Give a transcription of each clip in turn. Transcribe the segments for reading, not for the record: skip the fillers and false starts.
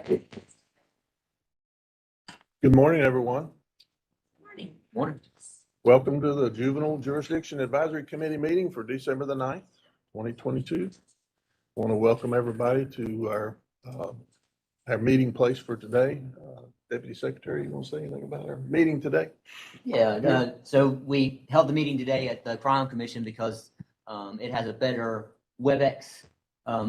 Good morning, everyone. Morning. Morning. Welcome to the Juvenile Jurisdiction Advisory Committee meeting for December the 9th, 2022. I want to welcome everybody to our meeting place for today. Deputy Secretary, you want to say anything about our meeting today? Yeah, so we held the meeting today at the Crime Commission because it has a better WebEx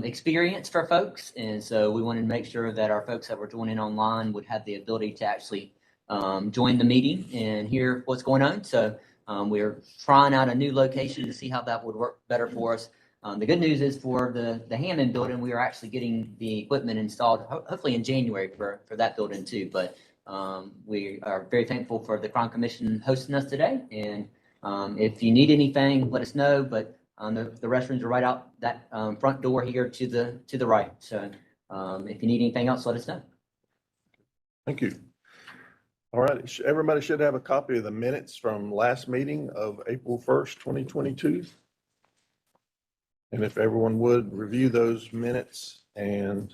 experience for folks. And so we wanted to make sure that our folks that were joining online would have the ability to actually join the meeting and hear what's going on. So we're trying out a new location to see how that would work better for us. The good news is for the Hammond building, we are actually getting the equipment installed, hopefully in January for that building too. But we are very thankful for the Crime Commission hosting us today. And if you need anything, let us know. But the restrooms are right out that front door here to the right. So if you need anything else, let us know. Thank you. All right, everybody should have a copy of the minutes from last meeting of April 1st, 2022. And if everyone would review those minutes and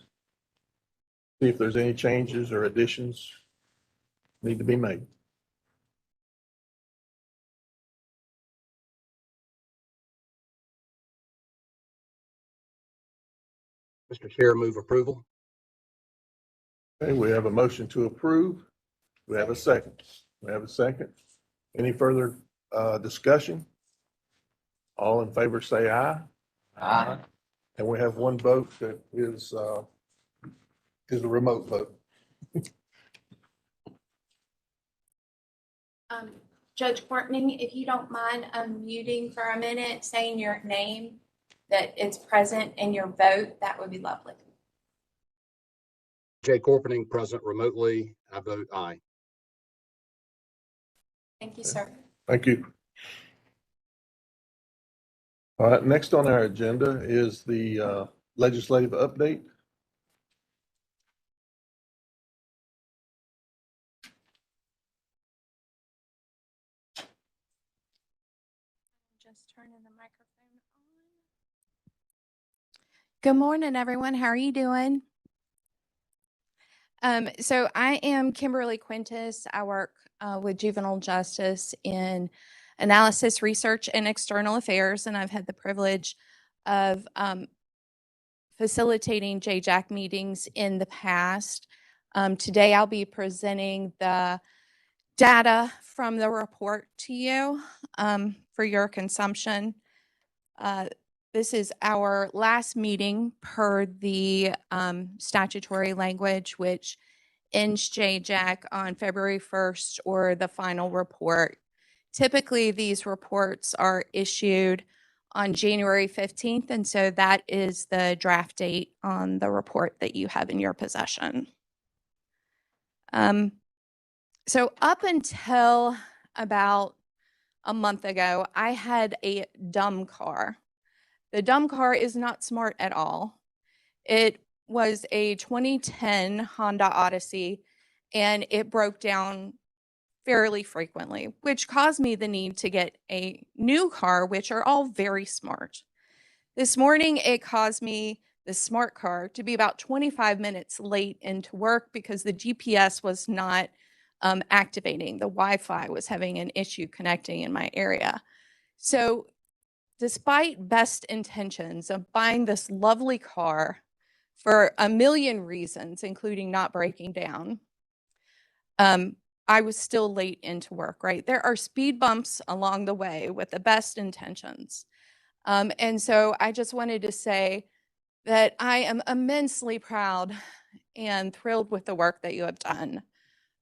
see if there's any changes or additions need to be made. Mr. Chair, move approval. Okay, we have a motion to approve. We have a second. We have a second. Any further discussion? All in favor say aye. Aye. And we have one vote that is a remote vote. Judge Courtney, if you don't mind unmuting for a minute, saying your name, that it's present in your vote, that would be lovely. Jay Corpening, present remotely. I vote aye. Thank you, sir. Thank you. All right, next on our agenda is the legislative update. Just turning the microphone on. Good morning, everyone. How are you doing? So I am Kimberly Quintus. I work with juvenile justice in analysis, research, and external affairs, and I've had the privilege of facilitating JJAC meetings in the past. Today I'll be presenting the data from the report to you for your consumption. This is our last meeting per the statutory language, which ends JJAC on February 1st or the final report. Typically, these reports are issued on January 15th, and so that is the draft date on the report that you have in your possession. So up until about a month ago, I had a dumb car. The dumb car is not smart at all. It was a 2010 Honda Odyssey, and it broke down fairly frequently, which caused me the need to get a new car, which are all very smart. This morning, it caused me, the smart car, to be about 25 minutes late into work because the GPS was not activating. The Wi-Fi was having an issue connecting in my area. So despite best intentions of buying this lovely car for a million reasons, including not breaking down, I was still late into work, right? There are speed bumps along the way with the best intentions. And so I just wanted to say that I am immensely proud and thrilled with the work that you have done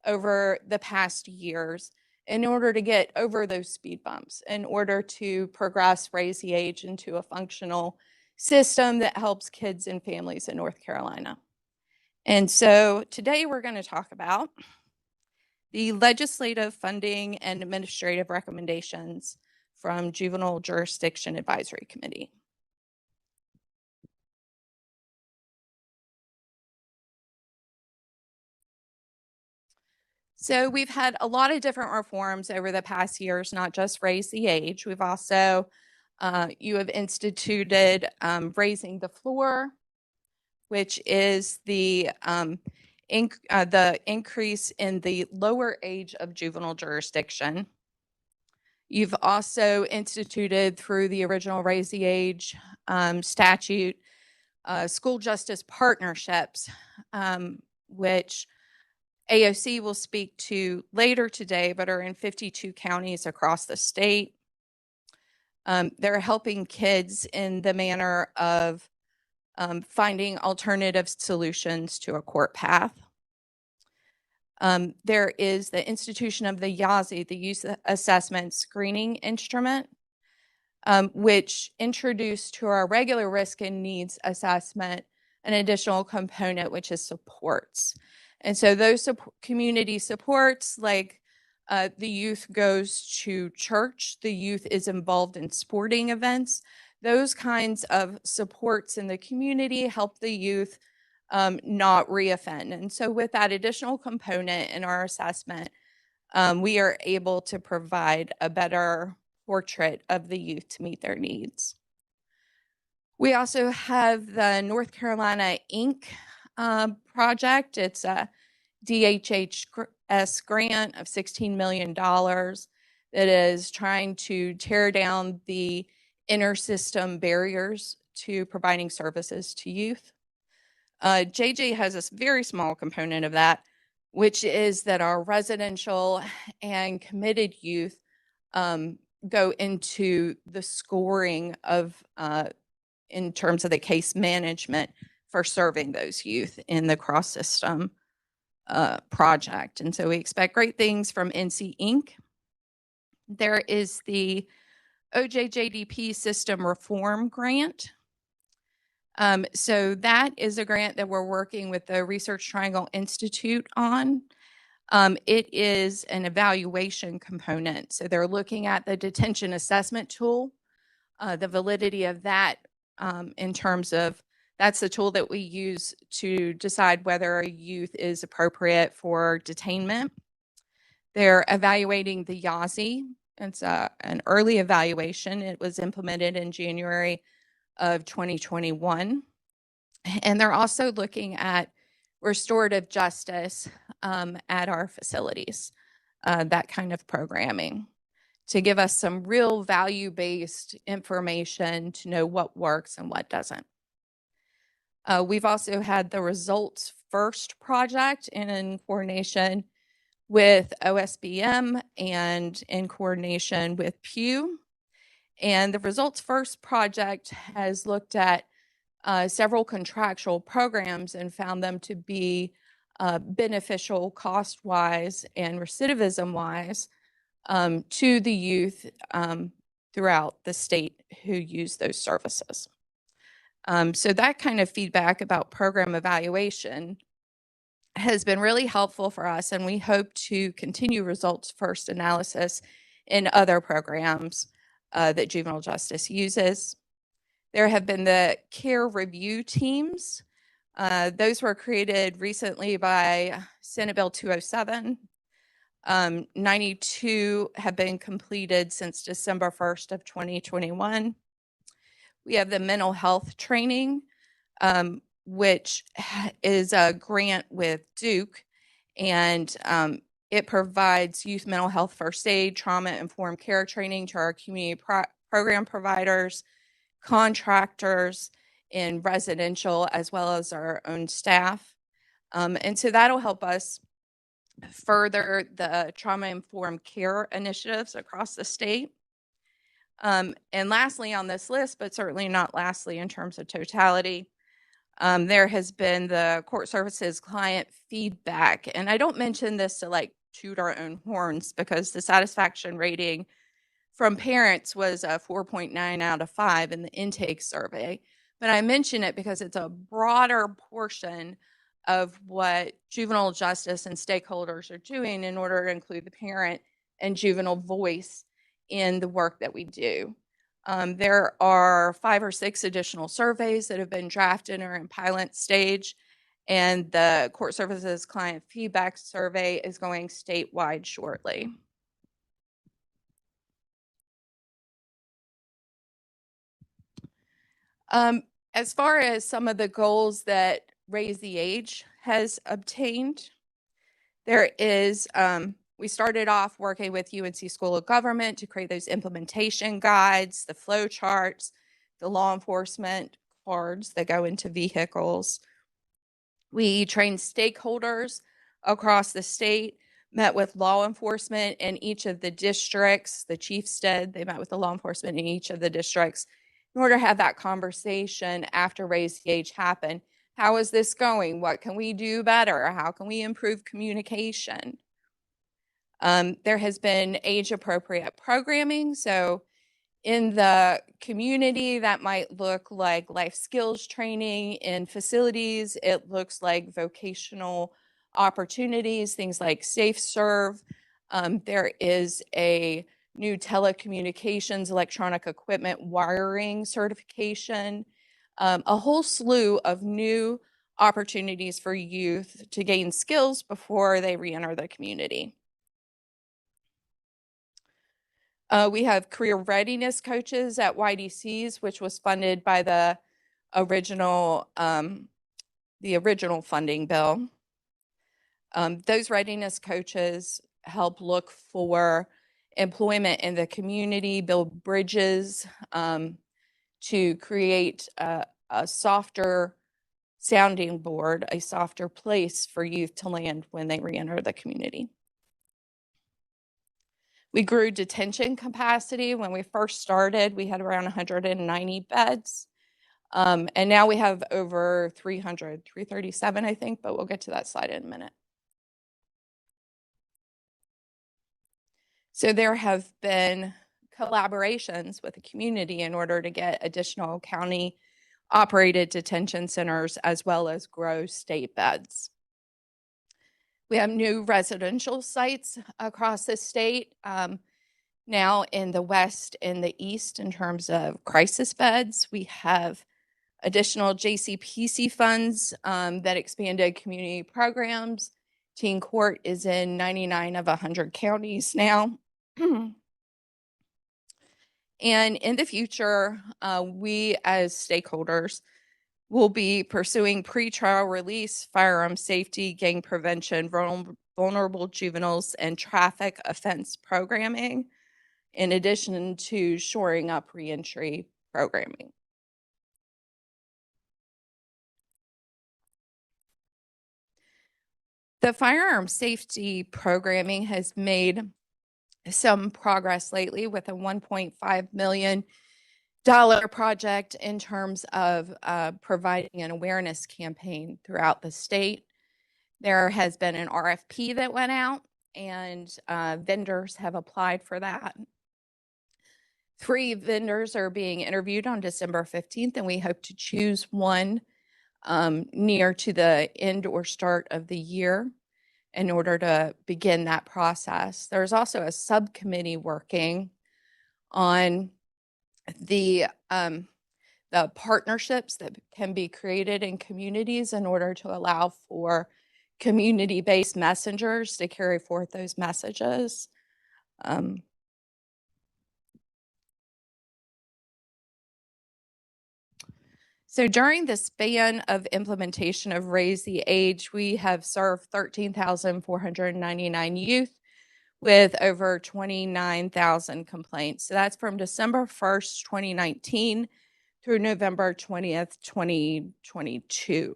over the past years in order to get over those speed bumps, in order to progress, raise the age into a functional system that helps kids and families in North Carolina. And so today we're going to talk about the legislative funding and administrative recommendations from Juvenile Jurisdiction Advisory Committee. So we've had a lot of different reforms over the past years, not just raise the age. We've also, you have instituted raising the floor, which is the the increase in the lower age of juvenile jurisdiction. You've also instituted through the original Raise the Age statute, school justice partnerships, which AOC will speak to later today, but are in 52 counties across the state. They're helping kids in the manner of finding alternative solutions to a court path. There is the institution of the YASI, the Youth Assessment Screening Instrument, which introduced to our regular risk and needs assessment an additional component, which is supports. And so those community supports, like the youth goes to church, the youth is involved in sporting events, those kinds of supports in the community help the youth not reoffend. And so with that additional component in our assessment, we are able to provide a better portrait of the youth to meet their needs. We also have the North Carolina Inc. Project. It's a DHHS grant of $16 million that is trying to tear down the inter-system barriers to providing services to youth. JJ has a very small component of that, which is that our residential and committed youth go into the scoring of, in terms of the case management for serving those youth in the cross system project. And so we expect great things from NC Inc. There is the OJJDP System Reform Grant. So that is a grant that we're working with the Research Triangle Institute on. It is an evaluation component. So they're looking at the detention assessment tool, the validity of that in terms of that's the tool that we use to decide whether a youth is appropriate for detainment. They're evaluating the YASI. It's an early evaluation. It was implemented in January of 2021. And they're also looking at restorative justice at our facilities, that kind of programming, to give us some real value-based information to know what works and what doesn't. We've also had the Results First project in coordination with OSBM and in coordination with Pew. And the Results First project has looked at several contractual programs and found them to be beneficial cost-wise and recidivism-wise to the youth throughout the state who use those services. So that kind of feedback about program evaluation has been really helpful for us, and we hope to continue Results First analysis in other programs that juvenile justice uses. There have been the care review teams. Those were created recently by Senate Bill 207. 92 have been completed since December 1st of 2021. We have the mental health training, which is a grant with Duke, and it provides youth mental health first aid, trauma-informed care training to our community program providers, contractors in residential, as well as our own staff. And so that'll help us further the trauma-informed care initiatives across the state. And lastly on this list, but certainly not lastly in terms of totality, there has been the court services client feedback. And I don't mention this to like toot our own horns, because the satisfaction rating from parents was a 4.9 out of 5 in the intake survey. But I mention it because it's a broader portion of what juvenile justice and stakeholders are doing in order to include the parent and juvenile voice in the work that we do. There are 5 or 6 additional surveys that have been drafted or in pilot stage, and the court services client feedback survey is going statewide shortly. As far as some of the goals that Raise the Age has obtained. There is, we started off working with UNC School of Government to create those implementation guides, the flow charts, the law enforcement cards that go into vehicles. We trained stakeholders across the state, met with law enforcement in each of the districts. The chiefs did. They met with the law enforcement in each of the districts in order to have that conversation after Raise the Age happened. How is this going? What can we do better? How can we improve communication? There has been age-appropriate programming. So in the community, that might look like life skills training. In facilities, it looks like vocational opportunities, things like Safe Serve. There is a new telecommunications, electronic equipment wiring certification, a whole slew of new opportunities for youth to gain skills before they re-enter the community. We have career readiness coaches at YDCs, which was funded by the original funding bill. Those readiness coaches help look for employment in the community, build bridges to create a softer sounding board, a softer place for youth to land when they re-enter the community. We grew detention capacity. When we first started, we had around 190 beds. And now we have over 300, 337, I think, but we'll get to that slide in a minute. So there have been collaborations with the community in order to get additional county operated detention centers as well as grow state beds. We have new residential sites across the state, now in the west and the east in terms of crisis beds. We have additional JCPC funds that expanded community programs. Teen court is in 99 of 100 counties now. And in the future, we as stakeholders will be pursuing pretrial release, firearm safety, gang prevention, vulnerable juveniles, and traffic offense programming, in addition to shoring up reentry programming. The firearm safety programming has made some progress lately with a $1.5 million project in terms of providing an awareness campaign throughout the state. There has been an RFP that went out, and vendors have applied for that. 3 vendors are being interviewed on December 15th, and we hope to choose one near to the end or start of the year in order to begin that process. There's also a subcommittee working on the partnerships that can be created in communities in order to allow for community-based messengers to carry forth those messages. So during the span of implementation of Raise the Age, we have served 13,499 youth with over 29,000 complaints. So that's from December 1st, 2019 through November 20th, 2022.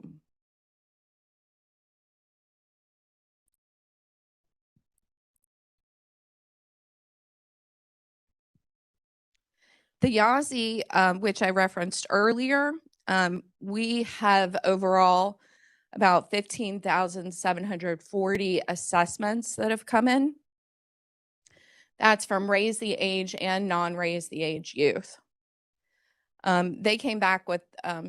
The YASI, which I referenced earlier, we have overall about 15,740 assessments that have come in. That's from Raise the Age and non-Raise the Age youth. They came back with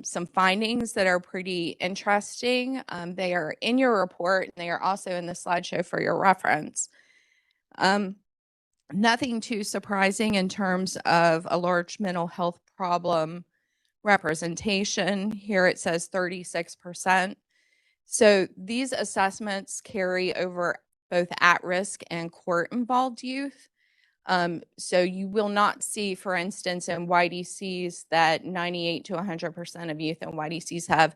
some findings that are pretty interesting. They are in your report, and they are also in the slideshow for your reference. Nothing too surprising in terms of a large mental health problem representation. Here it says 36%. So these assessments carry over both at-risk and court-involved youth. So you will not see, for instance, in YDCs that 98 to 100% of youth in YDCs have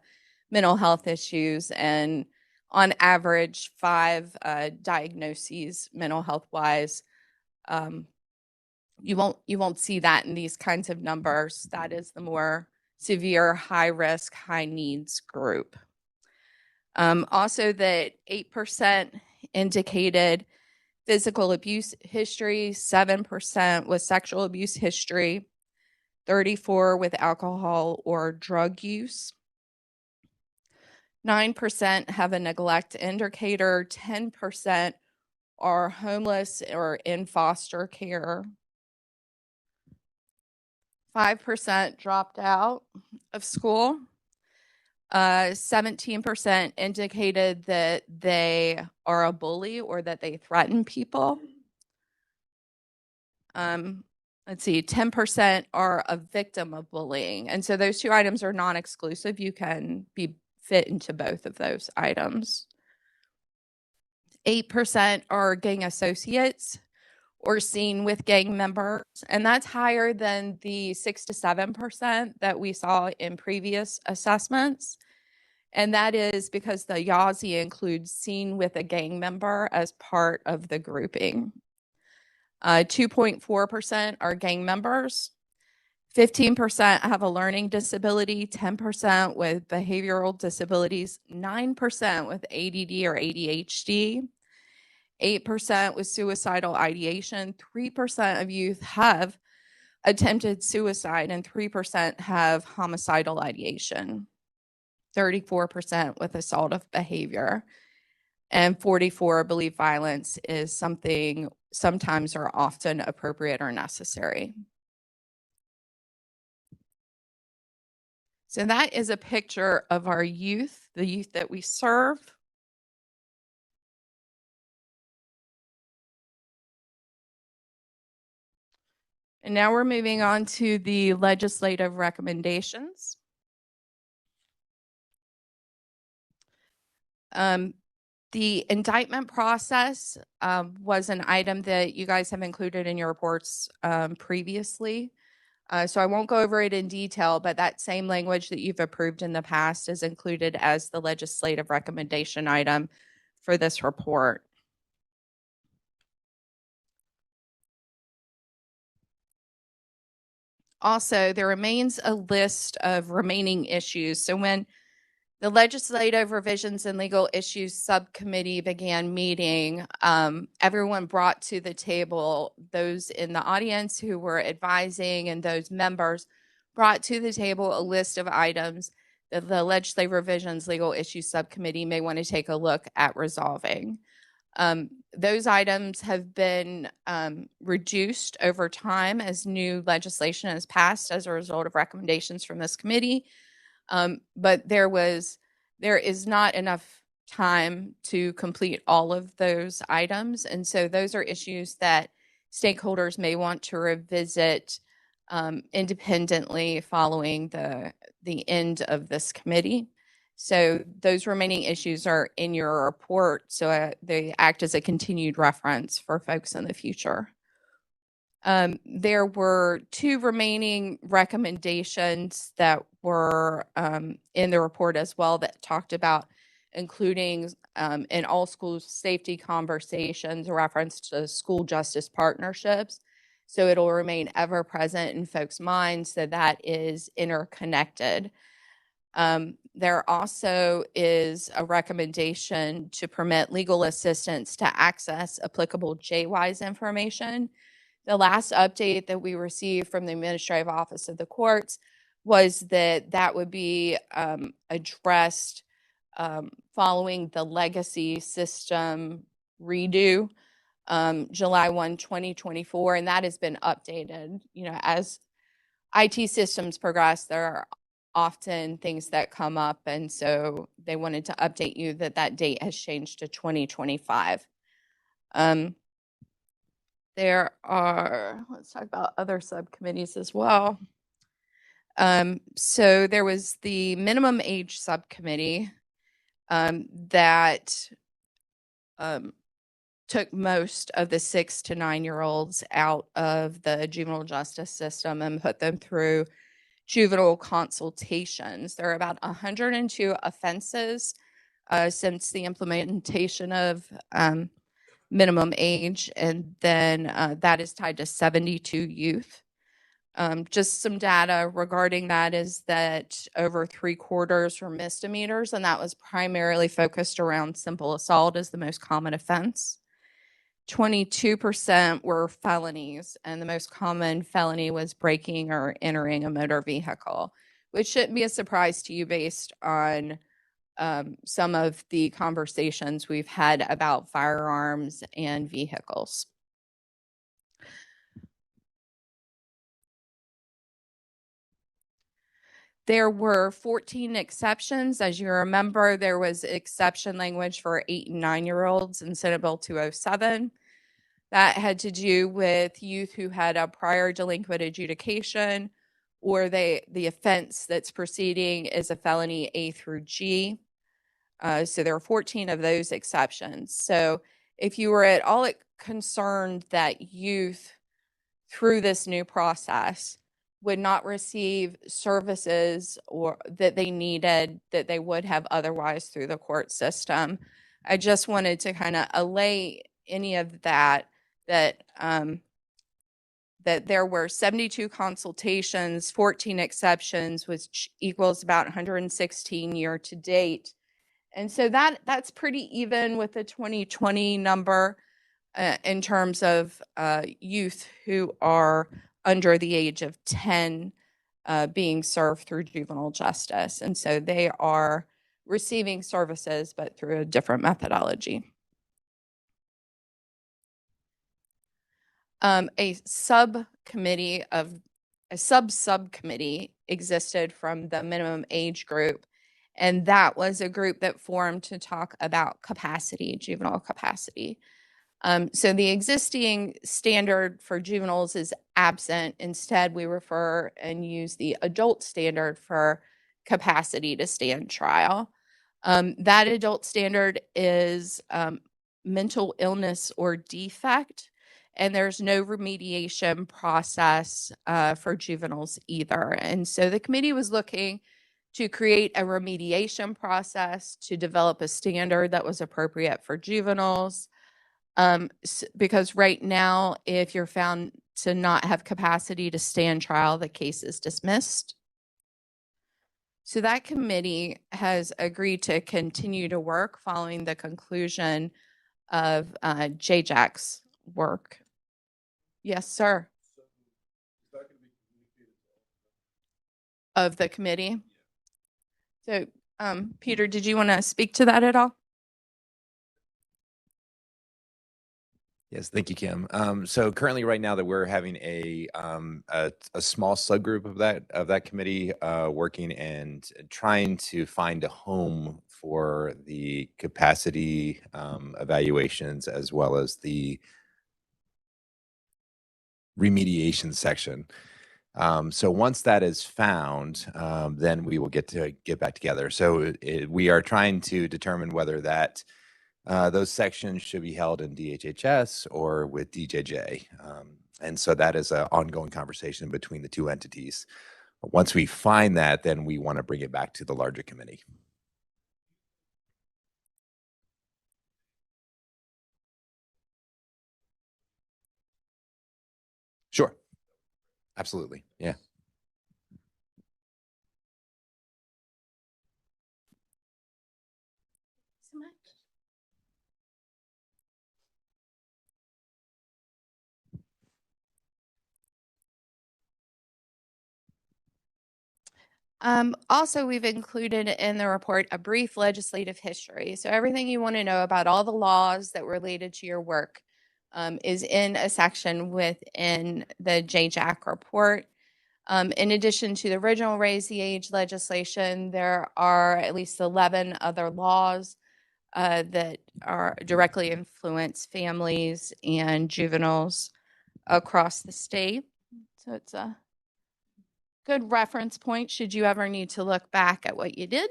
mental health issues, and on average 5 diagnoses mental health wise. You won't see that in these kinds of numbers. That is the more severe, high risk, high needs group. Also that 8% indicated physical abuse history, 7% with sexual abuse history, 34% with alcohol or drug use. 9% have a neglect indicator, 10% are homeless or in foster care. 5% dropped out of school. 17% indicated that they are a bully or that they threaten people. Let's see, 10% are a victim of bullying. And so those two items are non-exclusive. You can be fit into both of those items. 8% are gang associates or seen with gang members, and that's higher than the 6 to 7% that we saw in previous assessments. And that is because the YASI includes seen with a gang member as part of the grouping. 2.4% are gang members. 15% have a learning disability, 10% with behavioral disabilities, 9% with ADD or ADHD, 8% with suicidal ideation, 3% of youth have attempted suicide, and 3% have homicidal ideation, 34% with assaultive behavior, and 44% believe violence is something sometimes or often appropriate or necessary. So that is a picture of our youth, the youth that we serve. And now we're moving on to the legislative recommendations. The indictment process was an item that you guys have included in your reports previously. So I won't go over it in detail, but that same language that you've approved in the past is included as the legislative recommendation item for this report. Also, there remains a list of remaining issues. So when the Legislative Revisions and Legal Issues Subcommittee began meeting, everyone brought to the table, those in the audience who were advising and those members brought to the table a list of items that the Legislative Revisions Legal Issues Subcommittee may want to take a look at resolving. Those items have been reduced over time as new legislation has passed as a result of recommendations from this committee. But there is not enough time to complete all of those items. And so those are issues that stakeholders may want to revisit independently following the end of this committee. So those remaining issues are in your report, so they act as a continued reference for folks in the future. There were 2 remaining recommendations that were in the report as well that talked about including in all school safety conversations a reference to school justice partnerships. So it'll remain ever present in folks' minds that is interconnected. There also is a recommendation to permit legal assistance to access applicable JWISE information. The last update that we received from the Administrative Office of the Courts was that would be addressed following the legacy system redo, July 1, 2024, and that has been updated. You know, as IT systems progress, there are often things that come up, and so they wanted to update you that date has changed to 2025. Let's talk about other subcommittees as well. So there was the minimum age subcommittee that took most of the 6 to 9-year-olds out of the juvenile justice system and put them through juvenile consultations. There are about 102 offenses since the implementation of minimum age, and then that is tied to 72 youth. Just some data regarding that is that over 3/4 were misdemeanors, and that was primarily focused around simple assault as the most common offense. 22% were felonies, and the most common felony was breaking or entering a motor vehicle, which shouldn't be a surprise to you based on some of the conversations we've had about firearms and vehicles. There were 14 exceptions. As you remember, there was exception language for 8 and 9-year-olds in Senate Bill 207. That had to do with youth who had a prior delinquent adjudication, or the offense that's proceeding is a felony A through G. So there are 14 of those exceptions. So if you were at all concerned that youth through this new process would not receive services or that they needed that they would have otherwise through the court system, I just wanted to kind of allay any of that there were 72 consultations, 14 exceptions, which equals about 116 year to date. And so that's pretty even with the 2020 number in terms of youth who are under the age of 10 being served through juvenile justice. And so they are receiving services, but through a different methodology. A subcommittee existed from the minimum age group, and that was a group that formed to talk about capacity, juvenile capacity. So the existing standard for juveniles is absent. Instead, we refer and use the adult standard for capacity to stand trial. That adult standard is mental illness or defect, and there's no remediation process for juveniles either. And so the committee was looking to create a remediation process to develop a standard that was appropriate for juveniles. Because right now, if you're found to not have capacity to stand trial, the case is dismissed. So that committee has agreed to continue to work following the conclusion of JJAC's work. Yes, sir. Of the committee. So, Peter, did you want to speak to that at all? Yes, thank you, Kim. So currently, right now, that we're having a small subgroup of that committee working and trying to find a home for the capacity evaluations as well as the remediation section. So once that is found, then we will get back together. So we are trying to determine whether that those sections should be held in DHHS or with DJJ. And so that is an ongoing conversation between the two entities. Once we find that, then we want to bring it back to the larger committee. Sure. Absolutely. Yeah. So much. Also, we've included in the report a brief legislative history. So everything you want to know about all the laws that related to your work is in a section within the JJAC report. In addition to the original raise the age legislation, there are at least 11 other laws that are directly influence families and juveniles across the state. So it's a good reference point should you ever need to look back at what you did.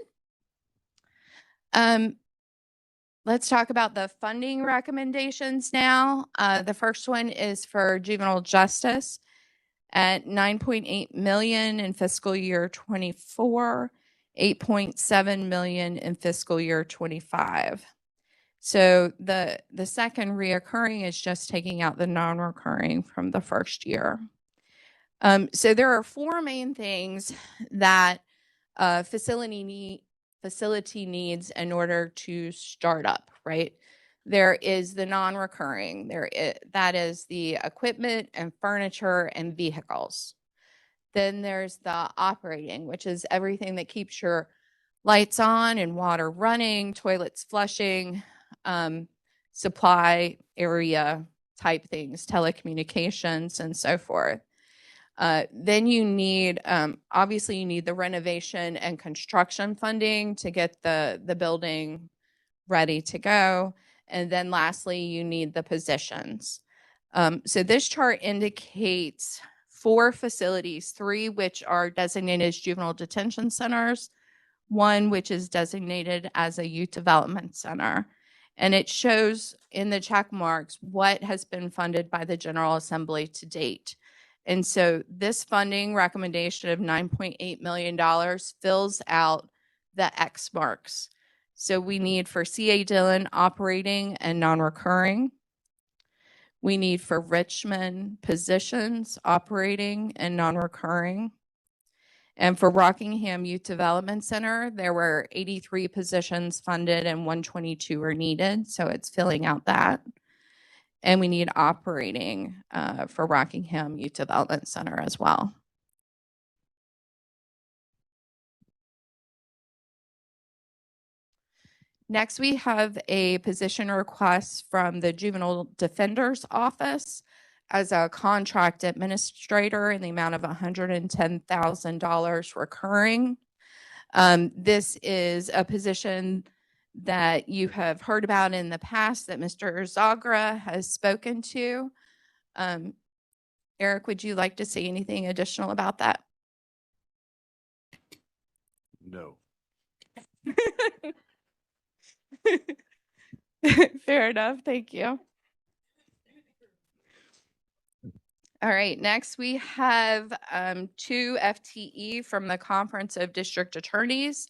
Let's talk about the funding recommendations now. The first one is for juvenile justice at $9.8 million in fiscal year 24 $8.7 million in fiscal year 25. So the second reoccurring is just taking out the non-recurring from the first year. So there are four main things that facility needs in order to start up, right? There is the non-recurring. That is the equipment and furniture and vehicles. Then there's the operating, which is everything that keeps your lights on and water running, toilets flushing, supply area type things, telecommunications, and so forth. Then you need, obviously you need the renovation and construction funding to get the building ready to go. And then lastly, you need the positions. So this chart indicates 4 facilities, 3 which are designated as juvenile detention centers, 1 which is designated as a youth development center. And it shows in the check marks what has been funded by the General Assembly to date. And so this funding recommendation of $9.8 million fills out the X marks. So we need for CA Dillon operating and non-recurring. We need for Richmond positions operating and non-recurring. And for Rockingham Youth Development Center, there were 83 positions funded and 122 are needed. So it's filling out that. And we need operating for Rockingham Youth Development Center as well. Next, we have a position request from the Juvenile Defender's Office as a contract administrator in the amount of $110,000 recurring. This is a position that you have heard about in the past that Mr. Zagra has spoken to. Eric, would you like to say anything additional about that? No. Fair enough. Thank you. All right. Next, we have 2 FTE from the Conference of District Attorneys.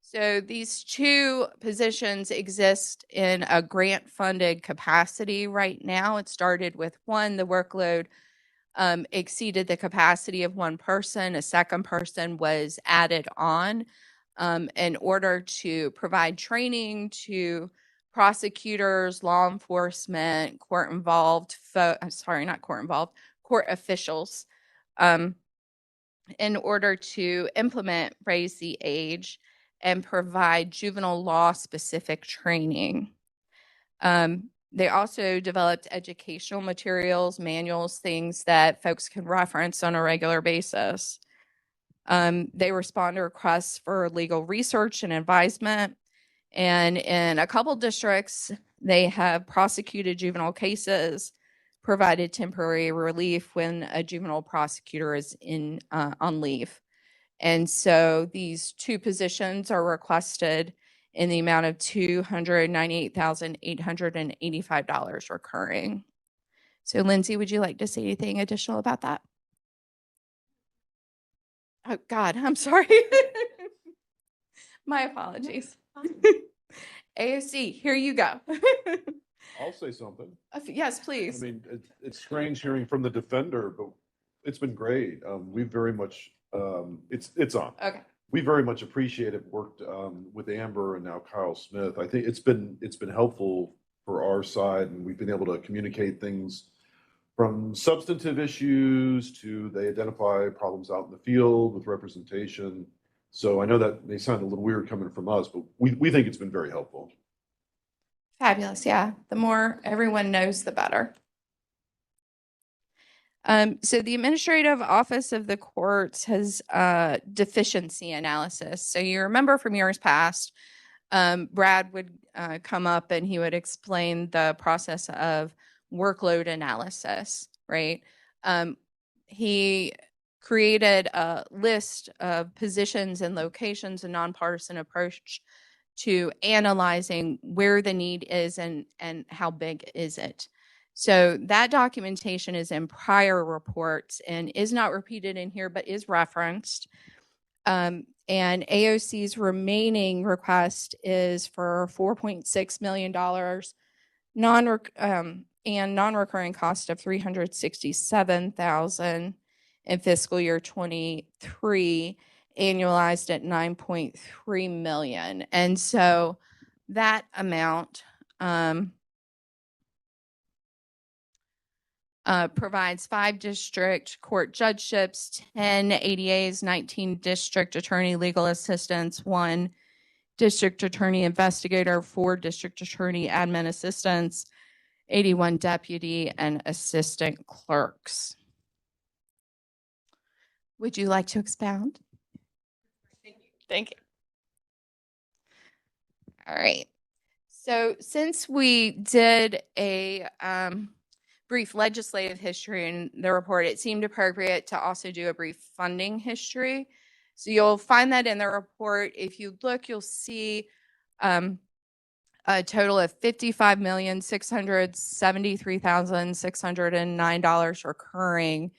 So these 2 positions exist in a grant-funded capacity right now. It started with 1. The workload exceeded the capacity of 1 person. A second person was added on in order to provide training to prosecutors, law enforcement, court officials, in order to implement Raise the Age and provide juvenile law specific training. They also developed educational materials, manuals, things that folks can reference on a regular basis. They respond to requests for legal research and advisement. And in a couple districts, they have prosecuted juvenile cases, provided temporary relief when a juvenile prosecutor is on leave. And so these 2 positions are requested in the amount of $298,885 recurring. So Lindsay, would you like to say anything additional about that? Oh God, I'm sorry. My apologies. AOC, here you go. I'll say something. Yes, I please. mean, it's strange hearing from the defender, but it's been great. We very much, it's on. Okay. We very much appreciate it, worked with Amber and now Kyle Smith. I think it's been helpful for our side, and we've been able to communicate things from substantive issues to they identify problems out in the field with representation. So I know that may sound a little weird coming from us, but we think it's been very helpful. Fabulous. Yeah. The more everyone knows, the better. So the Administrative Office of the Courts has deficiency analysis. So you remember from years past, Brad would come up and he would explain the process of workload analysis, right? He created a list of positions and locations, a nonpartisan approach to analyzing where the need is and how big is it. So that documentation is in prior reports and is not repeated in here, but is referenced. And AOC's remaining request is for $4.6 million and non-recurring cost of $367,000 in fiscal year 23, annualized at 9.3 million. And so that amount provides 5 district court judgeships, 10 ADAs, 19 district attorney legal assistants, 1 district attorney investigator, 4 district attorney admin assistants, 81 deputy and assistant clerks. Would you like to expound? Thank you. All right. So since we did a brief legislative history in the report, it seemed appropriate to also do a brief funding history. So you'll find that in the report. If you look, you'll see a total of $55,673,609 recurring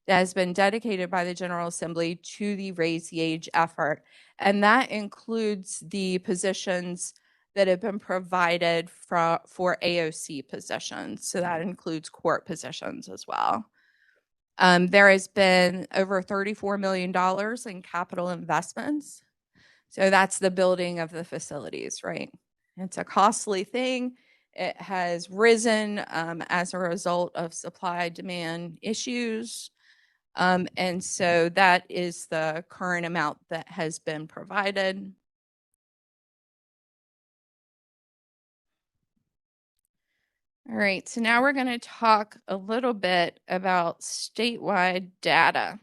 that has been dedicated by the General Assembly to the Raise the Age effort. And that includes the positions that have been provided for AOC positions. So that includes court positions as well. There has been over $34 million in capital investments. So that's the building of the facilities, right? It's a costly thing. It has risen as a result of supply demand issues. And so that is the current amount that has been provided. All right, so now we're going to talk a little bit about statewide data.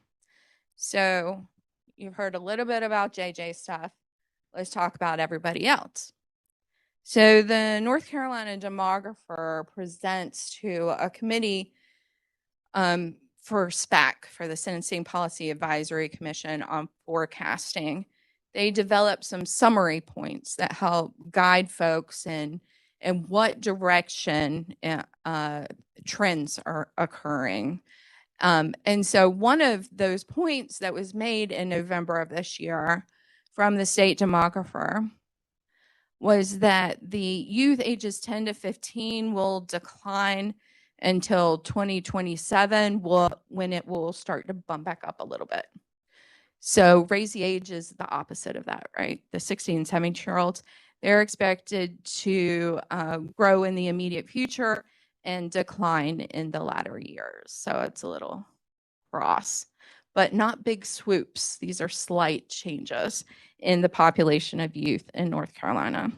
So you've heard a little bit about JJ stuff. Let's talk about everybody else. So the North Carolina demographer presents to a committee for SPAC, for the Sentencing Policy Advisory Commission on forecasting. They develop some summary points that help guide folks in what direction trends are occurring. And so one of those points that was made in November of this year from the state demographer was that the youth ages 10 to 15 will decline until 2027, when it will start to bump back up a little bit. So Raise the Age is the opposite of that, right? The 16, 17-year-olds, they're expected to grow in the immediate future and decline in the latter years. So it's a little cross, but not big swoops. These are slight changes in the population of youth in North Carolina.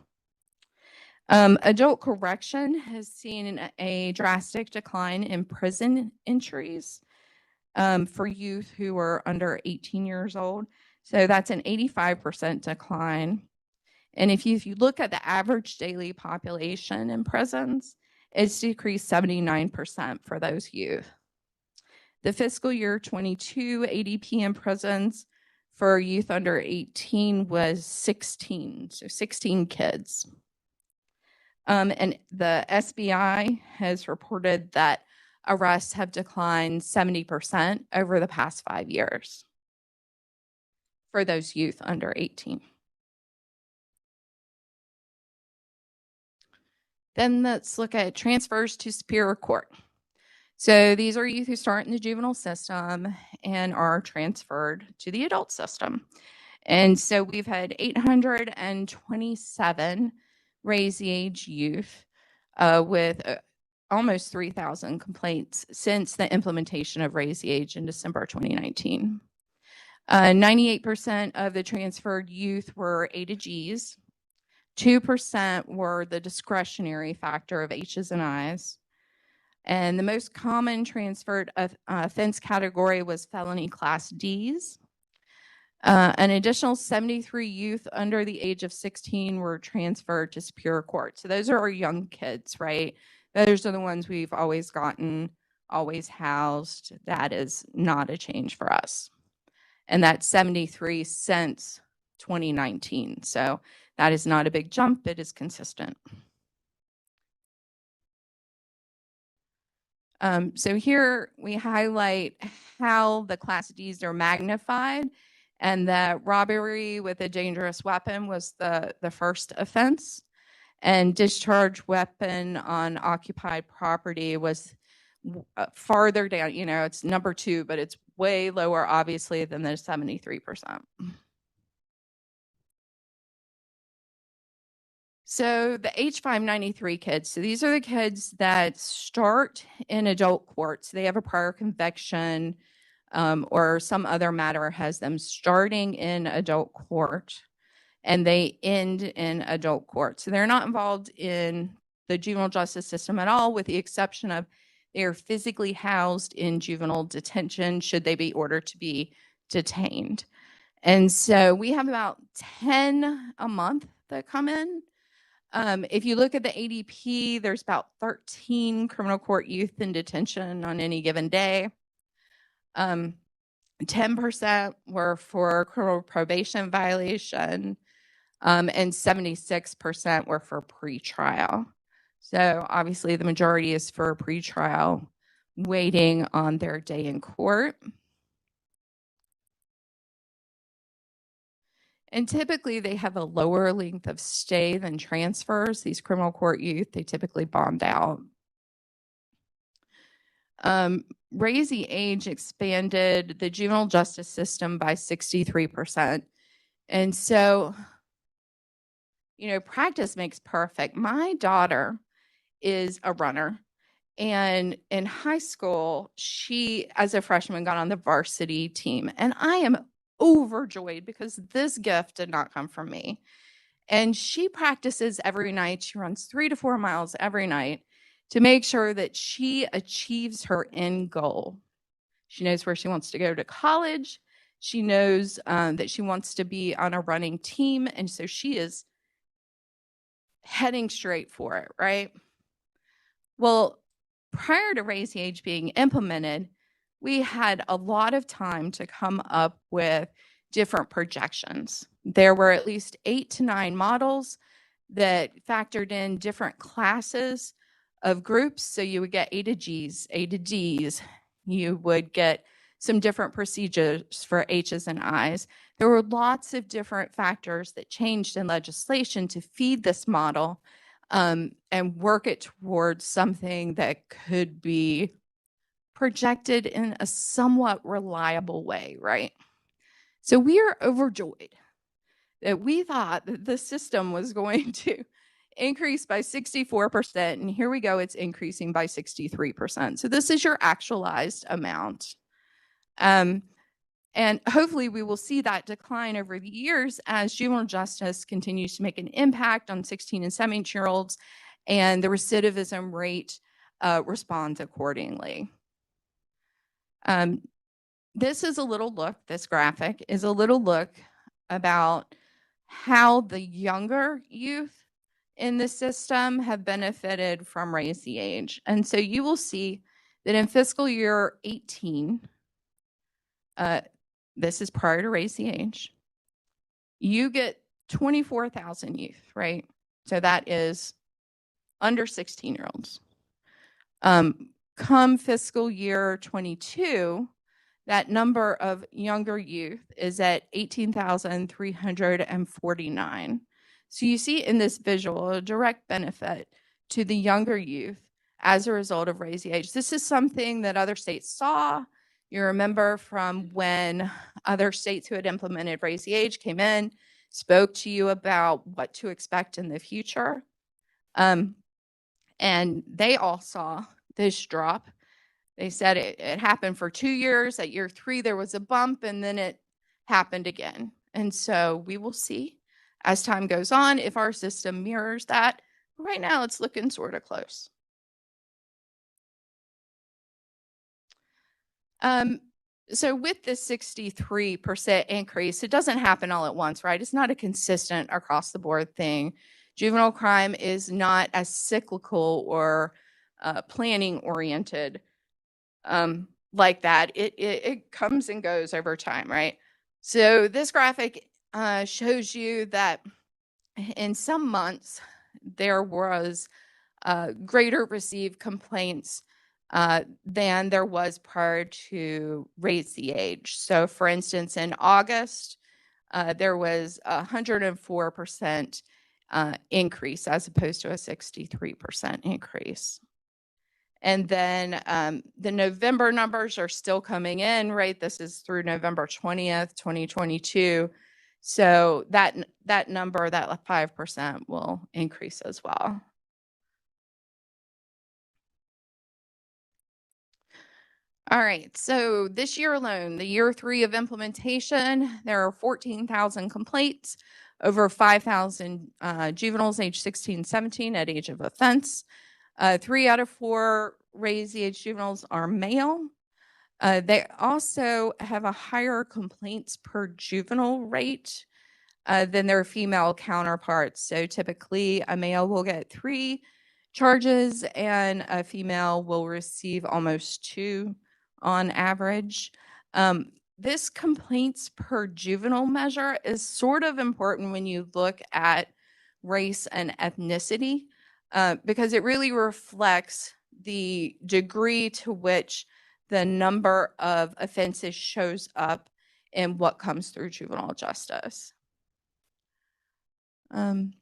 Adult correction has seen a drastic decline in prison entries for youth who are under 18 years old. So that's an 85% decline. And if you look at the average daily population in prisons, it's decreased 79% for those youth. The fiscal year 22 ADP in prisons for youth under 18 was 16, so 16 kids. And the SBI has reported that arrests have declined 70% over the past 5 years for those youth under 18. Then let's look at transfers to Superior Court. So these are youth who start in the juvenile system and are transferred to the adult system. And so we've had 827 Raise the Age youth with almost 3,000 complaints since the implementation of Raise the Age in December 2019. 98% of the transferred youth were A to Gs. 2% were the discretionary factor of H's and I's. And the most common transferred offense category was felony class Ds. An additional 73 youth under the age of 16 were transferred to Superior Court. So those are our young kids, right? Those are the ones we've always gotten, always housed. That is not a change for us. And that's 73 since 2019. So that is not a big jump. It is consistent. So here we highlight how the class Ds are magnified and that robbery with a dangerous weapon was the first offense. And discharge weapon on occupied property was farther down, it's number 2, but it's way lower, obviously, than the 73%. So the H593 kids, so these are the kids that start in adult courts. They have a prior conviction or some other matter has them starting in adult court, and they end in adult court. So they're not involved in the juvenile justice system at all, with the exception of they are physically housed in juvenile detention should they be ordered to be detained. And so we have about 10 a month that come in. If you look at the ADP, there's about 13 criminal court youth in detention on any given day. 10% were for criminal probation violation, and 76% were for pretrial. So obviously the majority is for pretrial, waiting on their day in court. And typically they have a lower length of stay than transfers. These criminal court youth, they typically bond out. Raise the age expanded the juvenile justice system by 63%. And so, practice makes perfect. My daughter is a runner. And in high school, she, as a freshman, got on the varsity team. And I am overjoyed because this gift did not come from me. And she practices every night. She runs 3 to 4 miles every night to make sure that she achieves her end goal. She knows where she wants to go to college. She knows that she wants to be on a running team. And so she is heading straight for it, right? Well, prior to Raise the Age being implemented, we had a lot of time to come up with different projections. There were at least 8 to 9 models that factored in different classes of groups. So you would get A to Gs, A to Ds. You would get some different procedures for H's and I's. There were lots of different factors that changed in legislation to feed this model and work it towards something that could be projected in a somewhat reliable way, right? So we are overjoyed that we thought that the system was going to increase by 64%, and here we go, it's increasing by 63%. So this is your actualized amount. And hopefully we will see that decline over the years as juvenile justice continues to make an impact on 16 and 17-year-olds, and the recidivism rate responds accordingly. This is a little look, this graphic is a little look about how the younger youth in the system have benefited from Raise the Age. And so you will see that in fiscal year 18, this is prior to Raise the Age, you get 24,000 youth, right? So that is under 16-year-olds. Come fiscal year 22, that number of younger youth is at 18,349. So you see in this visual a direct benefit to the younger youth as a result of Raise the Age. This is something that other states saw. You remember from when other states who had implemented Raise the Age came in, spoke to you about what to expect in the future. And they all saw this drop. They said it happened for 2 years. At year 3, there was a bump, and then it happened again. And so we will see as time goes on if our system mirrors that. Right now, it's looking sort of close. So with the 63% increase, it doesn't happen all at once, right? It's not a consistent across the board thing. Juvenile crime is not as cyclical or planning oriented like that. It comes and goes over time, right? So this graphic shows you that in some months there was greater received complaints than there was prior to raise the age. So for instance, in August, there was a 104% increase as opposed to a 63% increase. And then the November numbers are still coming in, right? This is through November 20th, 2022. So that number, that 5% will increase as well. All right, so this year alone, the year 3 of implementation, there are 14,000 complaints, over 5,000 juveniles age 16, 17 at age of offense. 3 out of 4 raised the age juveniles are male. They also have a higher complaints per juvenile rate than their female counterparts. So typically a male will get 3 charges and a female will receive almost 2 on average. This complaints per juvenile measure is sort of important when you look at race and ethnicity because it really reflects the degree to which the number of offenses shows up in what comes through juvenile justice. 10%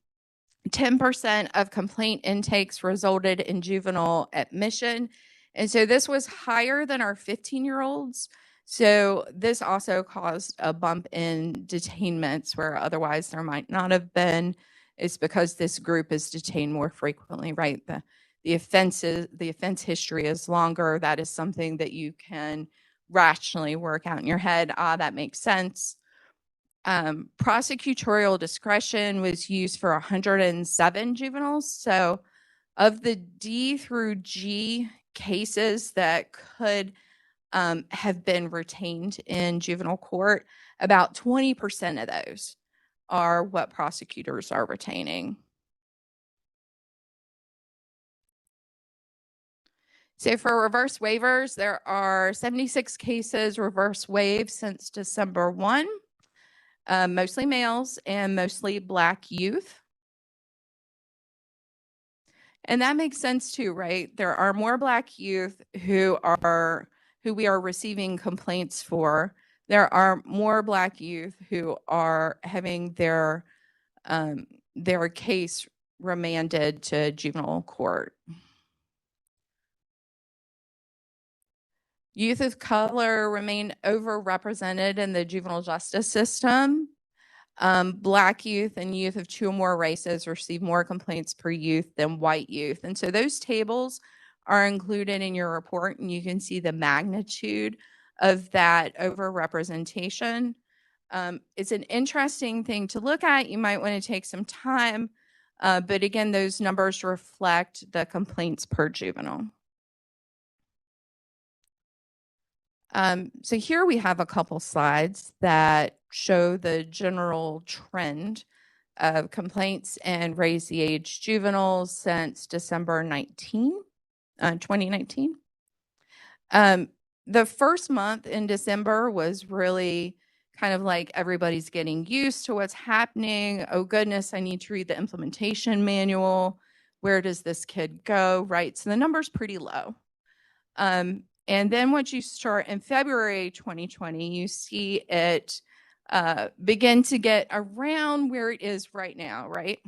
of complaint intakes resulted in juvenile admission. And so this was higher than our 15-year-olds. So this also caused a bump in detainments where otherwise there might not have been. It's because this group is detained more frequently, right? The offense history is longer. That is something that you can rationally work out in your head. That makes sense. Prosecutorial discretion was used for 107 juveniles. So of the D through G cases that could have been retained in juvenile court, about 20% of those are what prosecutors are retaining. So for reverse waivers, there are 76 cases reverse waived since December 1. Mostly males and mostly Black youth. And that makes sense too, right? There are more Black youth who we are receiving complaints for. There are more Black youth who are having their case remanded to juvenile court. Youth of color remain overrepresented in the juvenile justice system. Black youth and youth of 2 or more races receive more complaints per youth than white youth. And so those tables are included in your report, and you can see the magnitude of that overrepresentation. It's an interesting thing to look at. You might want to take some time, but again, those numbers reflect the complaints per juvenile. So here we have a couple slides that show the general trend of complaints and raise the age juveniles since December 2019. The first month in December was really kind of like everybody's getting used to what's happening. Oh goodness, I need to read the implementation manual. Where does this kid go, right? So the number's pretty low. And then once you start in February 2020, you see it begin to get around where it is right now, right?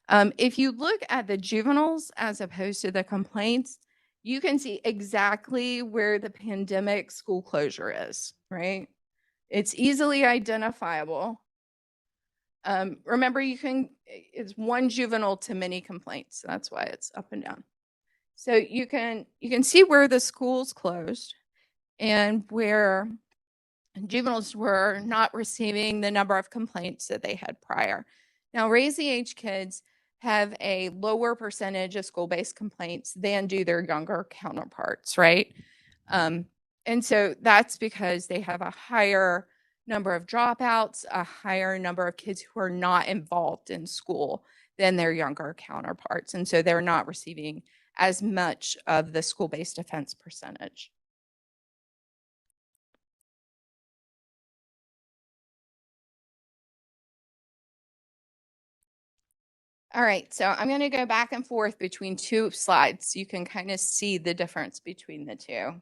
If you look at the juveniles as opposed to the complaints, you can see exactly where the pandemic school closure is, right? It's easily identifiable. Remember, it's one juvenile to many complaints. So that's why it's up and down. So you can see where the schools closed and where juveniles were not receiving the number of complaints that they had prior. Now, raise the age kids have a lower percentage of school-based complaints than do their younger counterparts, right? And so that's because they have a higher number of dropouts, a higher number of kids who are not involved in school than their younger counterparts. And so they're not receiving as much of the school-based offense percentage. All right, so I'm going to go back and forth between two slides so you can kind of see the difference between the two.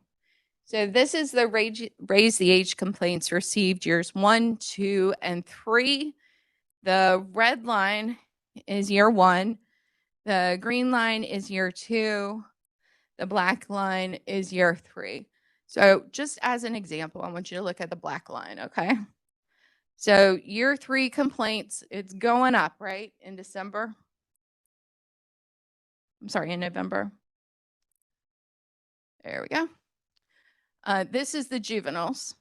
So this is the raise the age complaints received years 1, 2, and 3. The red line is year 1. The green line is year 2. The black line is year 3. So just as an example, I want you to look at the black line, okay? So year 3 complaints, it's going up, right, in December? I'm sorry, in November. There we go. This is the juveniles.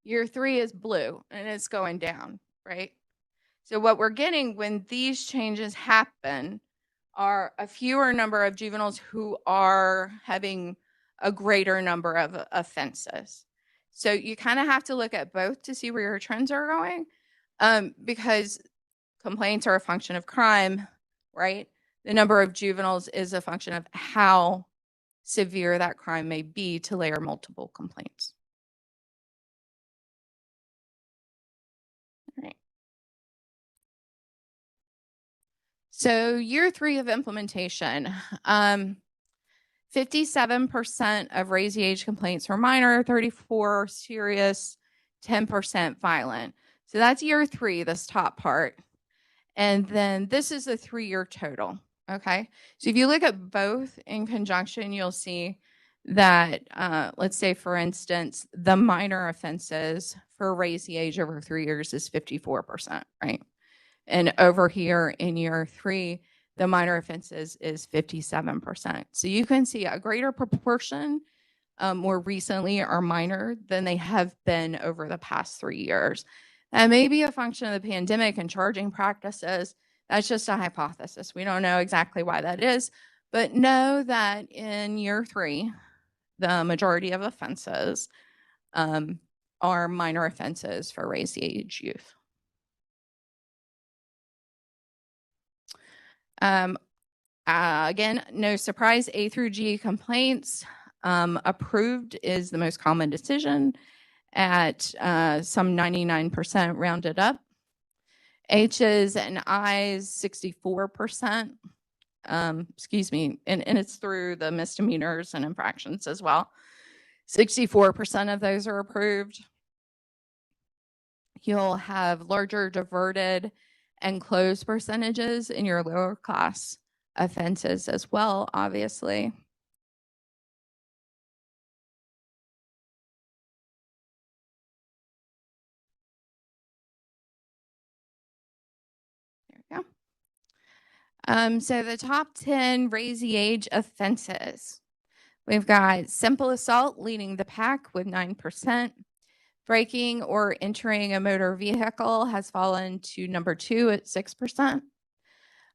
Year 3 is blue, and it's going down, right? So what we're getting when these changes happen are a fewer number of juveniles who are having a greater number of offenses. So you kind of have to look at both to see where your trends are going, because complaints are a function of crime, right? The number of juveniles is a function of how severe that crime may be to layer multiple complaints. All right. So year 3 of implementation, 57% of raise the age complaints were minor, 34 serious, 10% violent. So that's year 3, this top part. And then this is the 3-year total, okay? So if you look at both in conjunction, you'll see that, let's say, for instance, the minor offenses for raise the age over 3 years is 54%, right? And over here in year 3, the minor offenses is 57%. So you can see a greater proportion more recently are minor than they have been over the past 3 years. That may be a function of the pandemic and charging practices. That's just a hypothesis. We don't know exactly why that is, but know that in year 3, the majority of offenses are minor offenses for raise the age youth. Again, no surprise, A through G complaints. Approved is the most common decision at some 99% rounded up. H's and I's, 64%. Excuse me, and it's through the misdemeanors and infractions as well. 64% of those are approved. You'll have larger diverted and closed percentages in your lower class offenses as well, obviously. There we go. So the top 10 raise the age offenses. We've got simple assault leading the pack with 9%. Breaking or entering a motor vehicle has fallen to number 2 at 6%.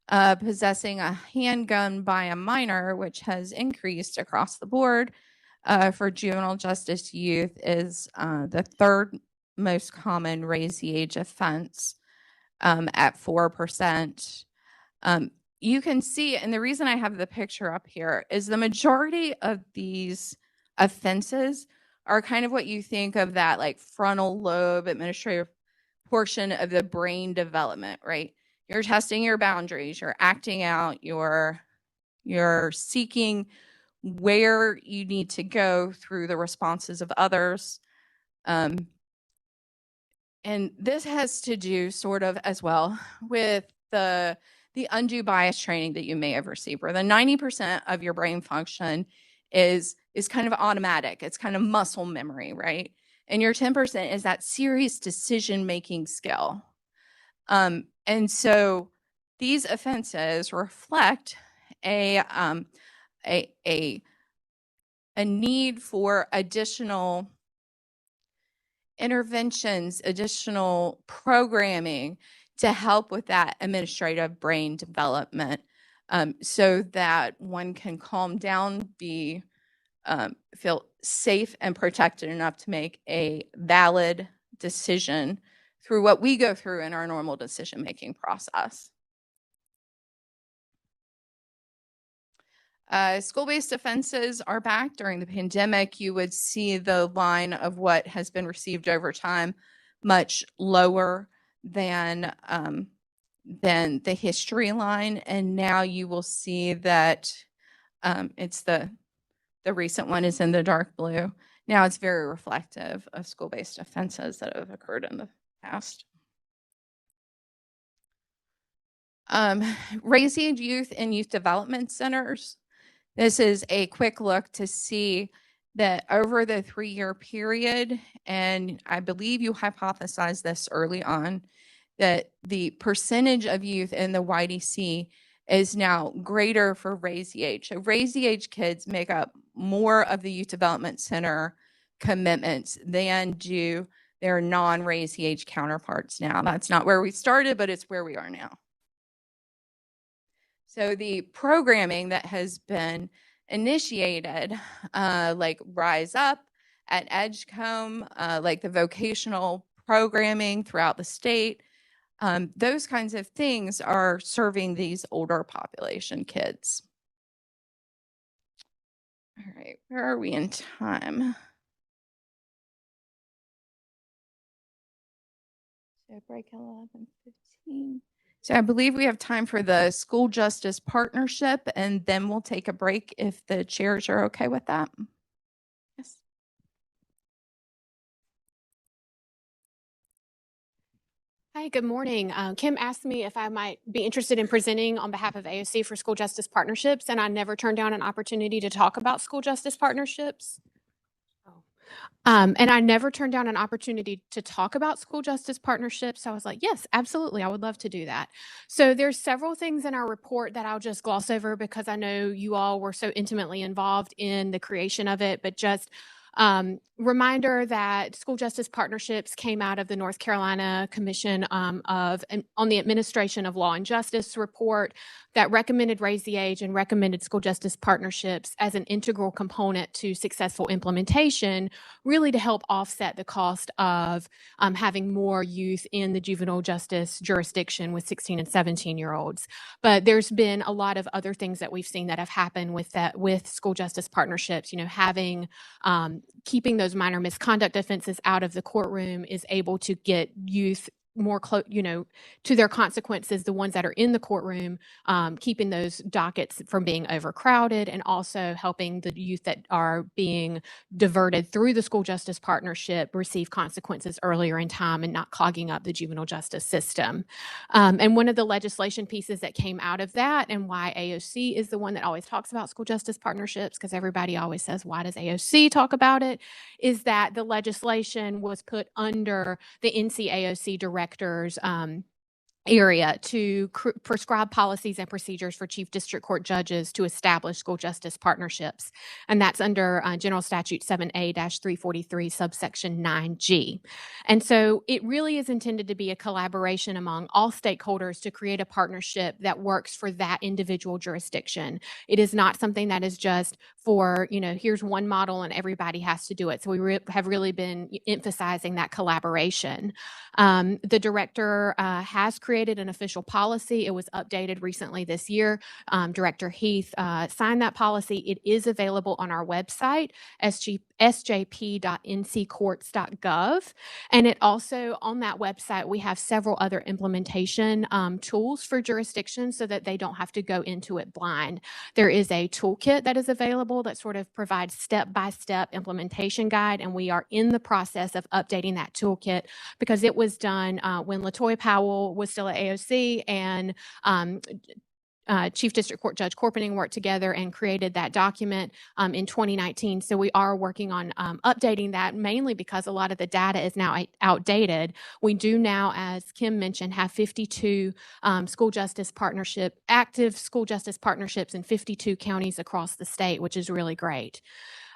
Possessing a handgun by a minor, which has increased across the board for juvenile justice youth, is the 3rd most common raise the age offense at 4%. You can see, and the reason I have the picture up here is the majority of these offenses are kind of what you think of that like frontal lobe administrative portion of the brain development, right? You're testing your boundaries, you're acting out, you're seeking where you need to go through the responses of others. And this has to do sort of as well with the undue bias training that you may have received, where the 90% of your brain function is kind of automatic. It's kind of muscle memory, right? And your 10% is that serious decision-making skill. And so these offenses reflect a need for additional interventions, additional programming to help with that administrative brain development, so that one can calm down, feel safe and protected enough to make a valid decision through what we go through in our normal decision-making process. School-based offenses are back. During the pandemic, you would see the line of what has been received over time much lower than than the history line. And now you will see that it's the recent one is in the dark blue. Now it's very reflective of school-based offenses that have occurred in the past. Raising youth in youth development centers. This is a quick look to see that over the 3-year period, and I believe you hypothesized this early on, that the percentage of youth in the YDC is now greater for Raise the Age. So Raise the Age kids make up more of the youth development center commitments than do their non-Raise the Age counterparts now. That's not where we started, but it's where we are now. So the programming that has been initiated, like Rise Up at Edgecombe, like the vocational programming throughout the state, those kinds of things are serving these older population kids. All right, where are we in time? So break 11:15. So I believe we have time for the school justice partnership, and then we'll take a break if the chairs are okay with that. Yes. Hi, good morning. Kim asked me if I might be interested in presenting on behalf of AOC for school justice partnerships, and I never turned down an opportunity to talk about school justice partnerships. And I never turned down an opportunity to talk about school justice partnerships. So I was like, yes, absolutely. I would love to do that. So there's several things in our report that I'll just gloss over because I know you all were so intimately involved in the creation of it, but just reminder that school justice partnerships came out of the North Carolina Commission on the Administration of Law and Justice report that recommended Raise the Age and recommended school justice partnerships as an integral component to successful implementation, really to help offset the cost of having more youth in the juvenile justice jurisdiction with 16 and 17-year-olds. But there's been a lot of other things that we've seen that have happened with that, with school justice partnerships, having keeping those minor misconduct offenses out of the courtroom is able to get youth more close, to their consequences, the ones that are in the courtroom, keeping those dockets from being overcrowded, and also helping the youth that are being diverted through the school justice partnership receive consequences earlier in time and not clogging up the juvenile justice system. And one of the legislation pieces that came out of that, and why AOC is the one that always talks about school justice partnerships, because everybody always says, why does AOC talk about it, is that the legislation was put under the NCAOC director's area to prescribe policies and procedures for chief district court judges to establish school justice partnerships. And that's under General Statute 7A-343, subsection 9G. And so it really is intended to be a collaboration among all stakeholders to create a partnership that works for that individual jurisdiction. It is not something that is just for, here's one model and everybody has to do it. So we have really been emphasizing that collaboration. The director has created an official policy. It was updated recently this year. Director Heath signed that policy. It is available on our website, sjp.nccourts.gov. And it also, on that website, we have several other implementation tools for jurisdictions so that they don't have to go into it blind. There is a toolkit that is available that sort of provides step-by-step implementation guide, and we are in the process of updating that toolkit because it was done when LaToya Powell was still at AOC and Chief District Court Judge Corpening worked together and created that document in 2019. So we are working on updating that, mainly because a lot of the data is now outdated. We do now, as Kim mentioned, have 52 active school justice partnerships in 52 counties across the state, which is really great.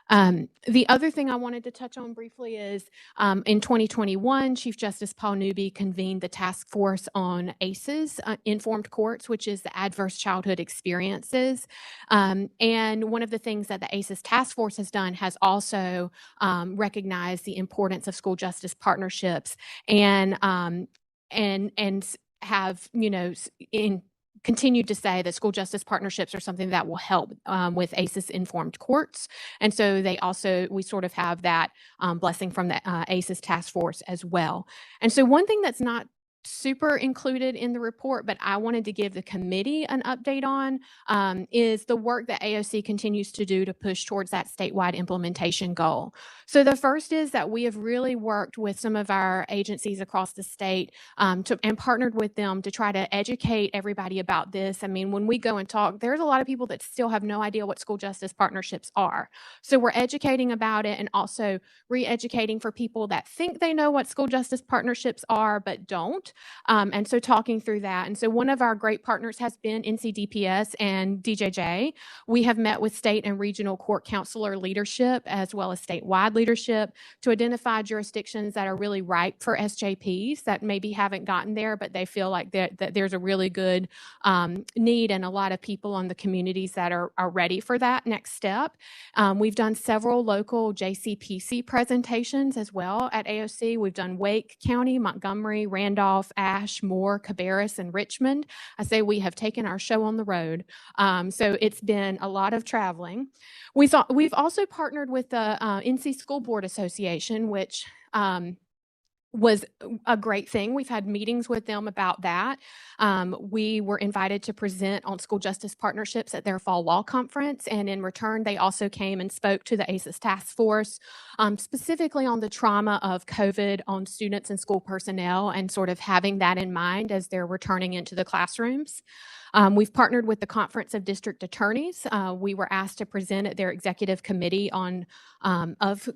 The other thing I wanted to touch on briefly is in 2021, Chief Justice Paul Newby convened the task force on ACEs, Informed Courts, which is the Adverse Childhood Experiences. And one of the things that the ACEs task force has done has also recognized the importance of school justice partnerships and have, continued to say that school justice partnerships are something that will help with ACEs Informed Courts. And so we sort of have that blessing from the ACEs task force as well. And so one thing that's not super included in the report, but I wanted to give the committee an update on, is the work that AOC continues to do to push towards that statewide implementation goal. So the first is that we have really worked with some of our agencies across the state and partnered with them to try to educate everybody about this. I mean, when we go and talk, there's a lot of people that still have no idea what school justice partnerships are. So we're educating about it and also re-educating for people that think they know what school justice partnerships are but don't. And so talking through that. And so one of our great partners has been NCDPS and DJJ. We have met with state and regional court counselor leadership as well as statewide leadership to identify jurisdictions that are really ripe for SJPs that maybe haven't gotten there, but they feel like that there's a really good need and a lot of people on the communities that are ready for that next step. We've done several local JCPC presentations as well at AOC. We've done Wake County, Montgomery, Randolph, Ash, Moore, Cabarrus, and Richmond. I say we have taken our show on the road. So it's been a lot of traveling. We've also partnered with the NC School Board Association, which was a great thing. We've had meetings with them about that. We were invited to present on school justice partnerships at their fall law conference. And in return, they also came and spoke to the ACES task force, specifically on the trauma of COVID on students and school personnel and sort of having that in mind as they're returning into the classrooms. We've partnered with the Conference of District Attorneys. We were asked to present at their executive committee of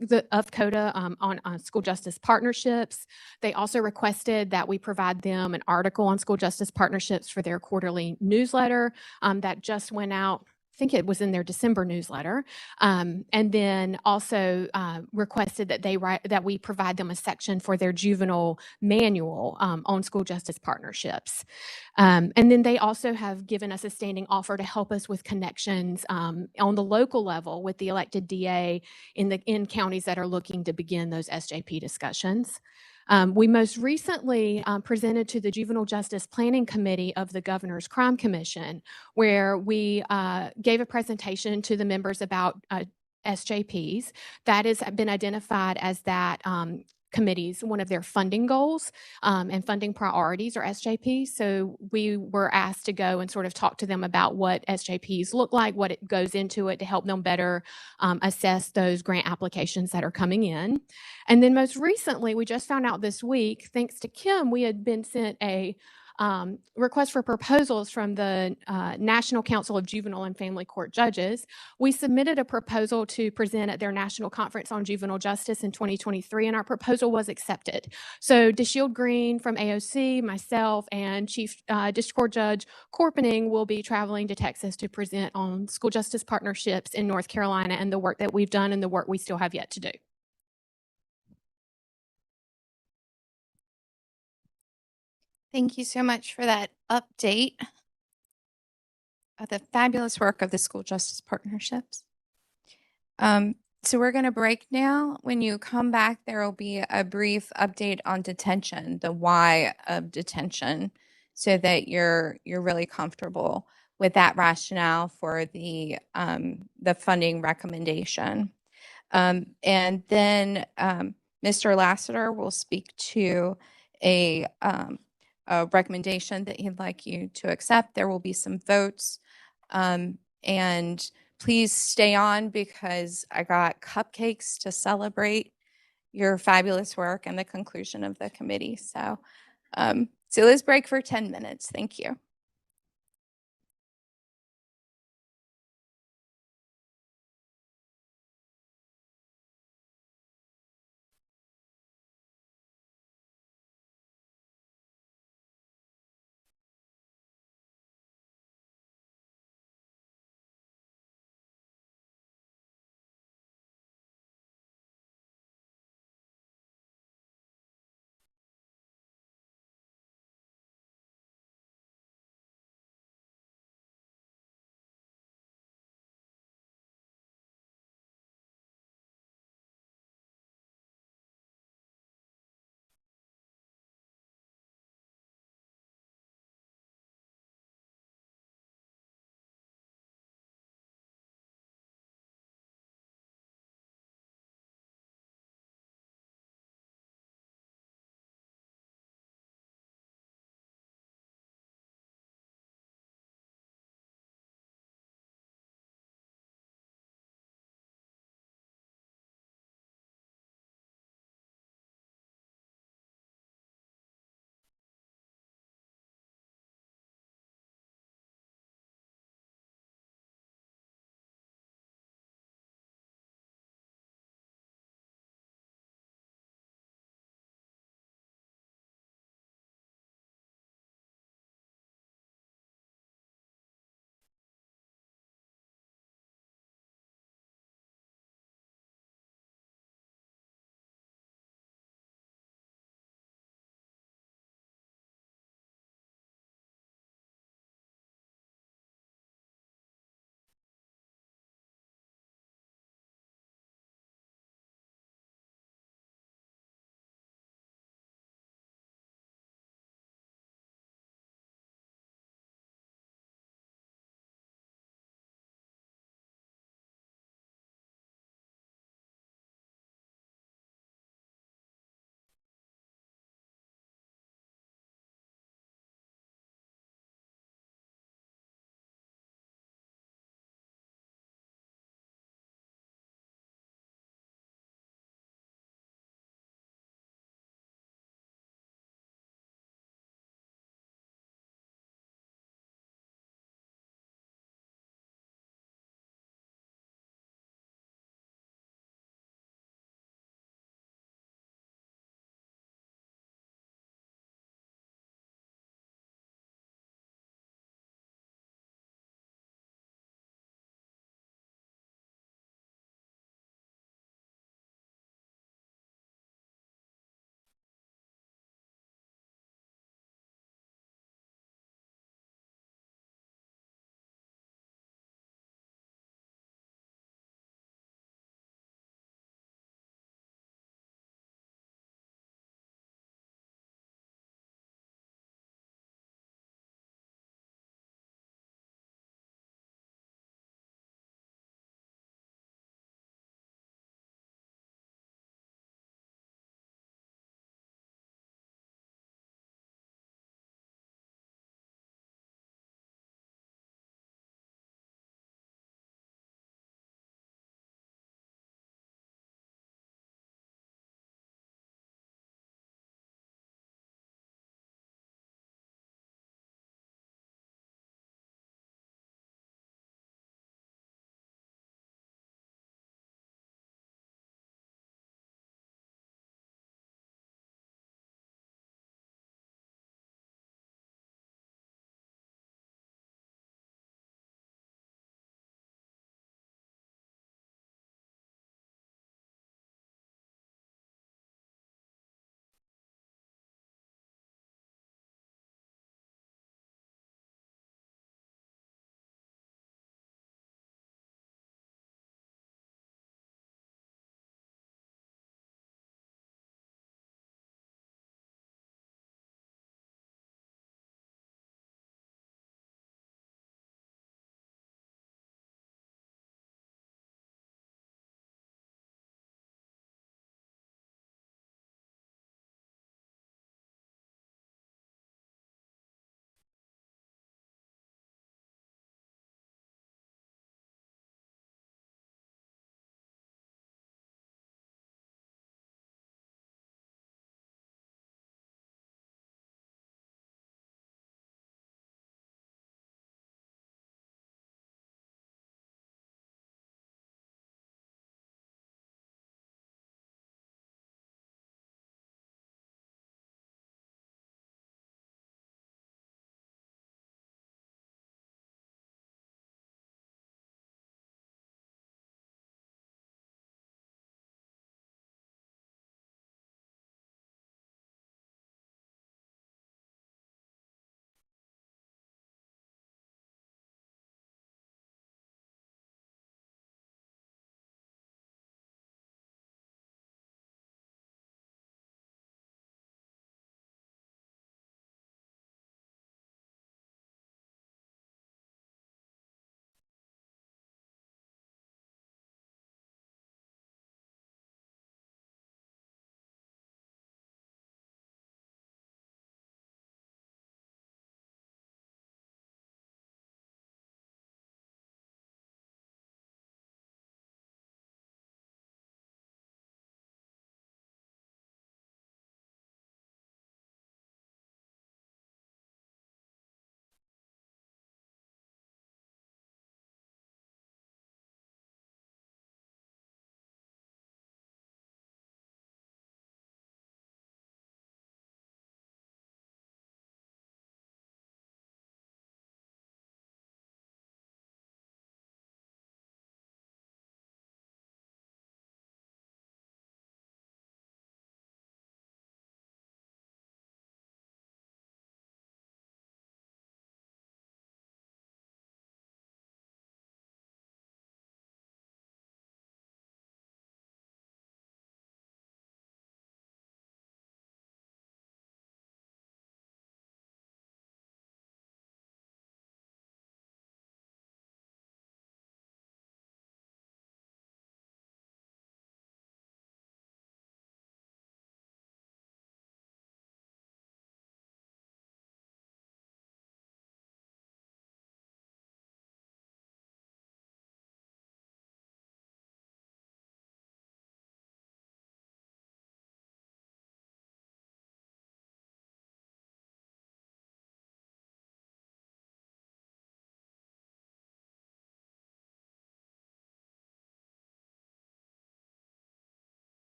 CODA on school justice partnerships. They also requested that we provide them an article on school justice partnerships for their quarterly newsletter that just went out. I think it was in their December newsletter, and then also requested that we provide them a section for their juvenile manual on school justice partnerships. And then they also have given us a standing offer to help us with connections on the local level with the elected DA in counties that are looking to begin those SJP discussions. We most recently presented to the Juvenile Justice Planning Committee of the Governor's Crime Commission, where we gave a presentation to the members about SJPs. That has been identified as that committees, one of their funding goals and funding priorities are SJPs. So we were asked to go and sort of talk to them about what SJPs look like, what it goes into it to help them better assess those grant applications that are coming in. And then most recently, we just found out this week, thanks to Kim, we had been sent a request for proposals from the National Council of Juvenile and Family Court Judges. We submitted a proposal to present at their National Conference on Juvenile Justice in 2023, and our proposal was accepted. So DeShield Green from AOC, myself, and Chief District Court Judge Corpening will be traveling to Texas to present on school justice partnerships in North Carolina and the work that we've done and the work we still have yet to do. Thank you so much for that update of the fabulous work of the school justice partnerships. So we're going to break now. When you come back, there will be a brief update on detention, the why of detention, so that you're really comfortable with that rationale for the funding recommendation. And then Mr. Lassiter will speak to a recommendation that he'd like you to accept. There will be some votes. And please stay on because I got cupcakes to celebrate your fabulous work and the conclusion of the committee. So let's break for 10 minutes. Thank you.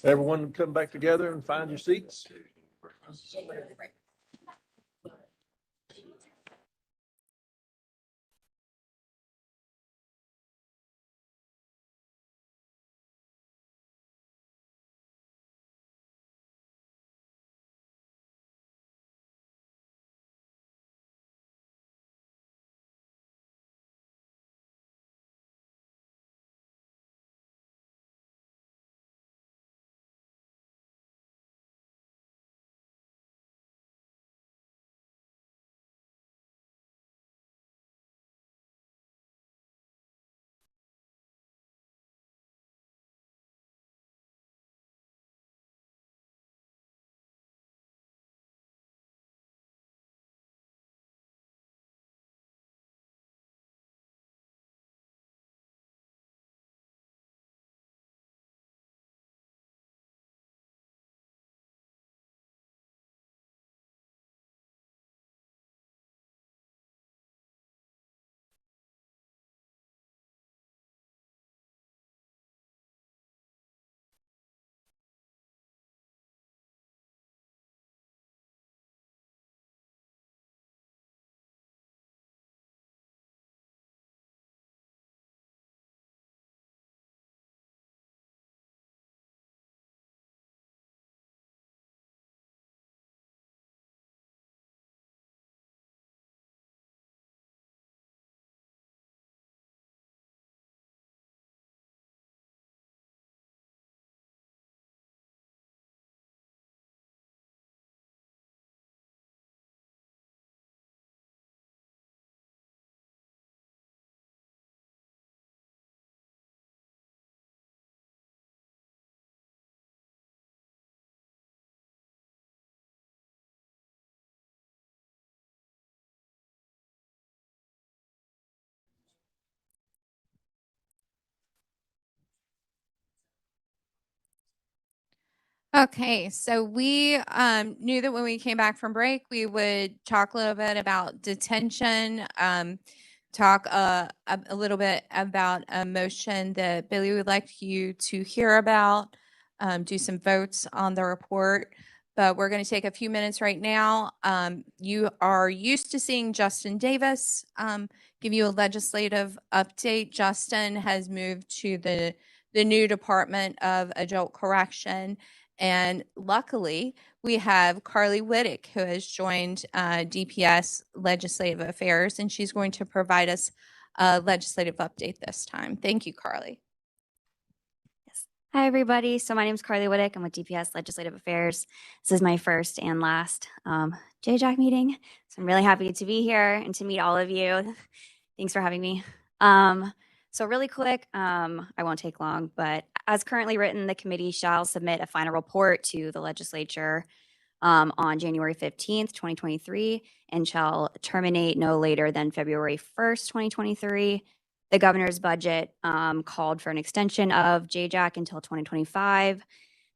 Everyone come back together and find your seats. Okay, so we knew that when we came back from break, we would talk a little bit about detention, talk a little bit about a motion that Billy would like you to hear about, do some votes on the report. But we're going to take a few minutes right now. You are used to seeing Justin Davis give you a legislative update. Justin has moved to the new Department of Adult Correction. And luckily, we have Carly Whittick, who has joined DPS Legislative Affairs, and she's going to provide us a legislative update this time. Thank you, Carly. Yes. Hi, everybody. So my name is Carly Whittick. I'm with DPS Legislative Affairs. This is my first and last JJAC meeting. So I'm really happy to be here and to meet all of you. Thanks for having me. So really quick, I won't take long, but as currently written, the committee shall submit a final report to the legislature on January 15th, 2023, and shall terminate no later than February 1st, 2023. The governor's budget called for an extension of JJAC until 2025.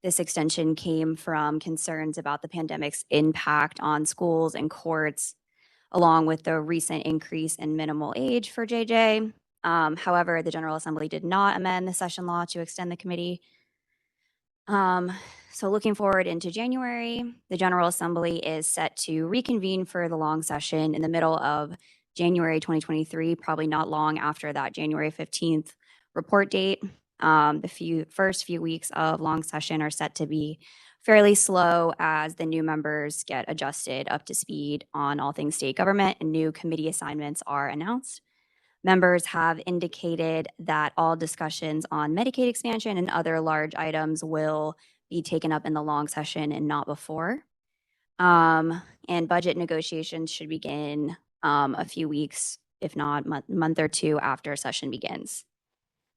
This extension came from concerns about the pandemic's impact on schools and courts, along with the recent increase in minimal age for JJ. However, the General Assembly did not amend the session law to extend the committee. So looking forward into January, the General Assembly is set to reconvene for the long session in the middle of January 2023, probably not long after that January 15th report date. The first few weeks of long session are set to be fairly slow as the new members get adjusted up to speed on all things state government and new committee assignments are announced. Members have indicated that all discussions on Medicaid expansion and other large items will be taken up in the long session and not before. And budget negotiations should begin a few weeks, if not month or two after session begins.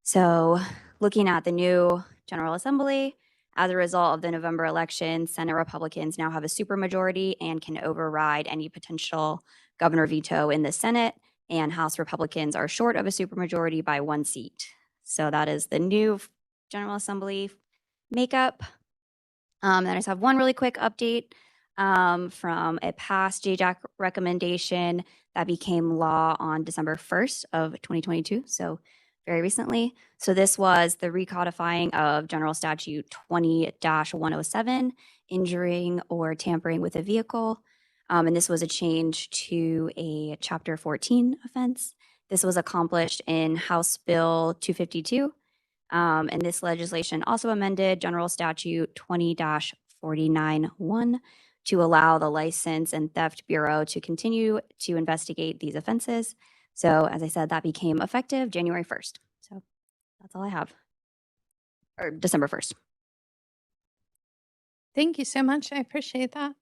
So looking at the new General Assembly, as a result of the November election, Senate Republicans now have a supermajority and can override any potential governor veto in the Senate, and House Republicans are short of a supermajority by 1 seat. So that is the new General Assembly makeup. Then I just have one really quick update from a past JJAC recommendation that became law on December 1st of 2022. So very recently. So this was the recodifying of General Statute 20-107, injuring or tampering with a vehicle. And this was a change to a Chapter 14 offense. This was accomplished in House Bill 252. And this legislation also amended General Statute 20-49-1 to allow the License and Theft Bureau to continue to investigate these offenses. So as I said, that became effective January 1st. So that's all I have. Or December 1st. Thank you so much. I appreciate that.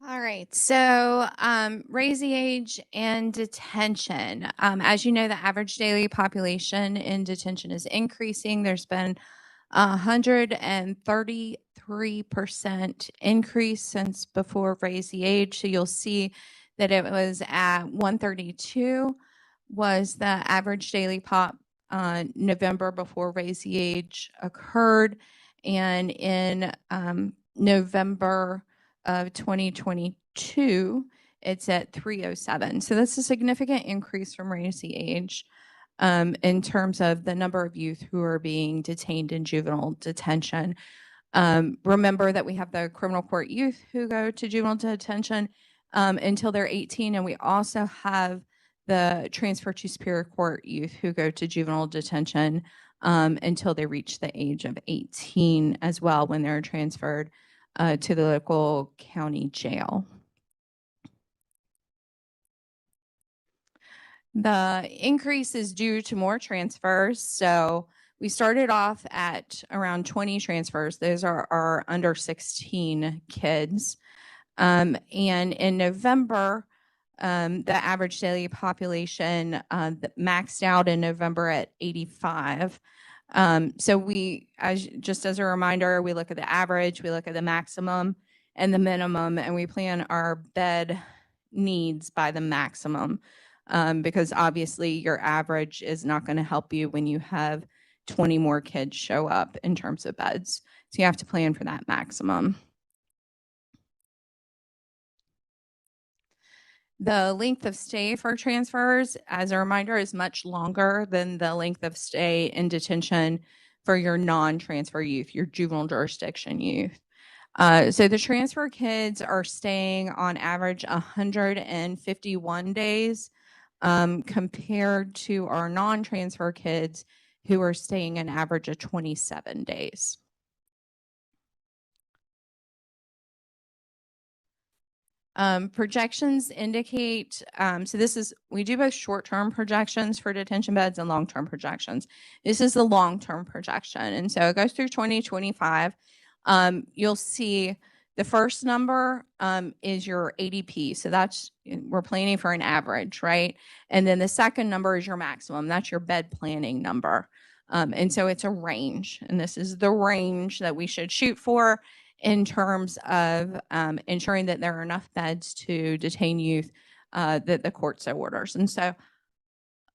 All right, so raise the age and detention. As you know, the average daily population in detention is increasing. There's been 133% increase since before raise the age. So you'll see that it was at 132 was the average daily pop November before raise the age occurred. And in November of 2022, it's at 307. So that's a significant increase from raise the age in terms of the number of youth who are being detained in juvenile detention. Remember that we have the criminal court youth who go to juvenile detention until they're 18, and we also have the transfer to superior court youth who go to juvenile detention until they reach the age of 18 as well, when they're transferred to the local county jail. The increase is due to more transfers. So we started off at around 20 transfers. Those are our under 16 kids. And in November, the average daily population maxed out in November at 85. So we, just as a reminder, we look at the average, we look at the maximum and the minimum, and we plan our bed needs by the maximum. Because obviously your average is not going to help you when you have 20 more kids show up in terms of beds. So you have to plan for that maximum. The length of stay for transfers, as a reminder, is much longer than the length of stay in detention for your non-transfer youth, your juvenile jurisdiction youth. So the transfer kids are staying on average 151 days compared to our non-transfer kids who are staying an average of 27 days. Projections indicate, so this is, we do both short-term projections for detention beds and long-term projections. This is the long-term projection. And so it goes through 2025. You'll see the first number is your ADP. So that's, we're planning for an average, right? And then the second number is your maximum. That's your bed planning number. And so it's a range. And this is the range that we should shoot for in terms of ensuring that there are enough beds to detain youth that the court so orders. And so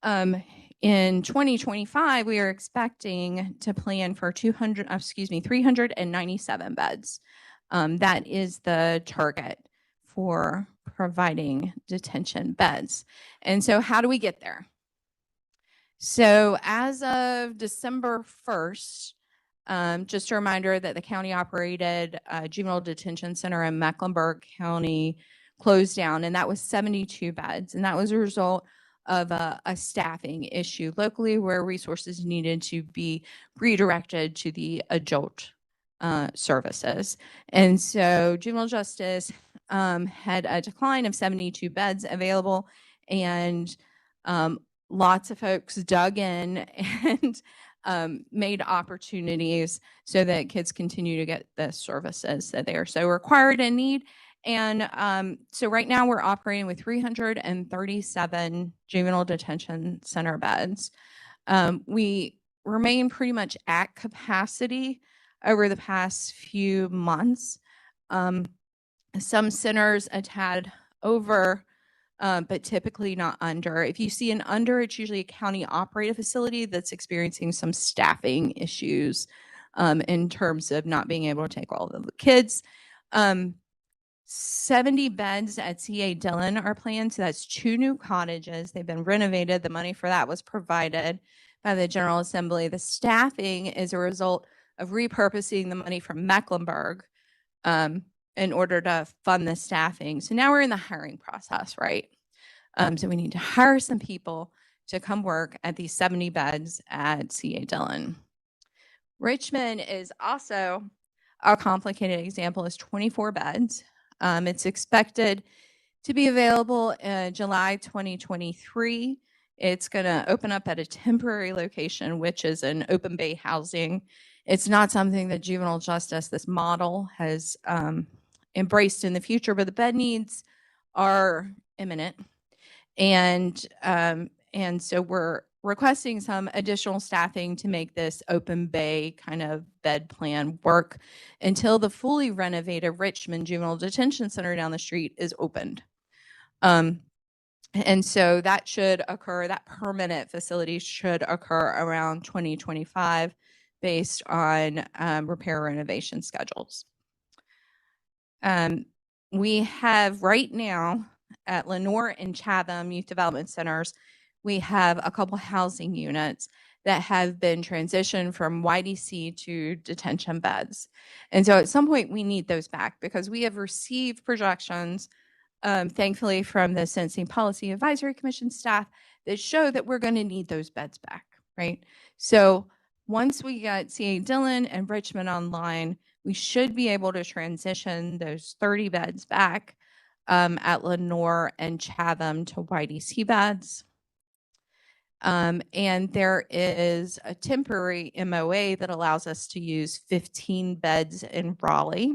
in 2025, we are expecting to plan for 397 beds. That is the target for providing detention beds. And so how do we get there? So as of December 1st, just a reminder that the county operated juvenile detention center in Mecklenburg County closed down, and that was 72 beds. And that was a result of a staffing issue locally where resources needed to be redirected to the adult services. And so juvenile justice had a decline of 72 beds available, and lots of folks dug in and made opportunities so that kids continue to get the services that they are so required and need. And so right now we're operating with 337 juvenile detention center beds. We remain pretty much at capacity over the past few months. Some centers a tad over, but typically not under. If you see an under, it's usually a county operated facility that's experiencing some staffing issues in terms of not being able to take all of the kids. 70 beds at CA Dillon are planned. So that's 2 new cottages. They've been renovated. The money for that was provided by the General Assembly. The staffing is a result of repurposing the money from Mecklenburg in order to fund the staffing. So now we're in the hiring process, right? So we need to hire some people to come work at these 70 beds at CA Dillon. Richmond is also a complicated example, is 24 beds. It's expected to be available in July 2023. It's going to open up at a temporary location, which is an open bay housing. It's not something that juvenile justice, this model, has embraced in the future, but the bed needs are imminent. And so we're requesting some additional staffing to make this open bay kind of bed plan work until the fully renovated Richmond Juvenile Detention Center down the street is opened. And so that should occur, that permanent facility should occur around 2025 based on repair renovation schedules. We have right now at Lenore and Chatham Youth Development Centers, we have a couple housing units that have been transitioned from YDC to detention beds. And so at some point we need those back because we have received projections, thankfully from the Sentencing Policy Advisory Commission staff, that show that we're going to need those beds back, right? So once we get CA Dillon and Richmond online, we should be able to transition those 30 beds back at Lenore and Chatham to YDC beds. And there is a temporary MOA that allows us to use 15 beds in Raleigh.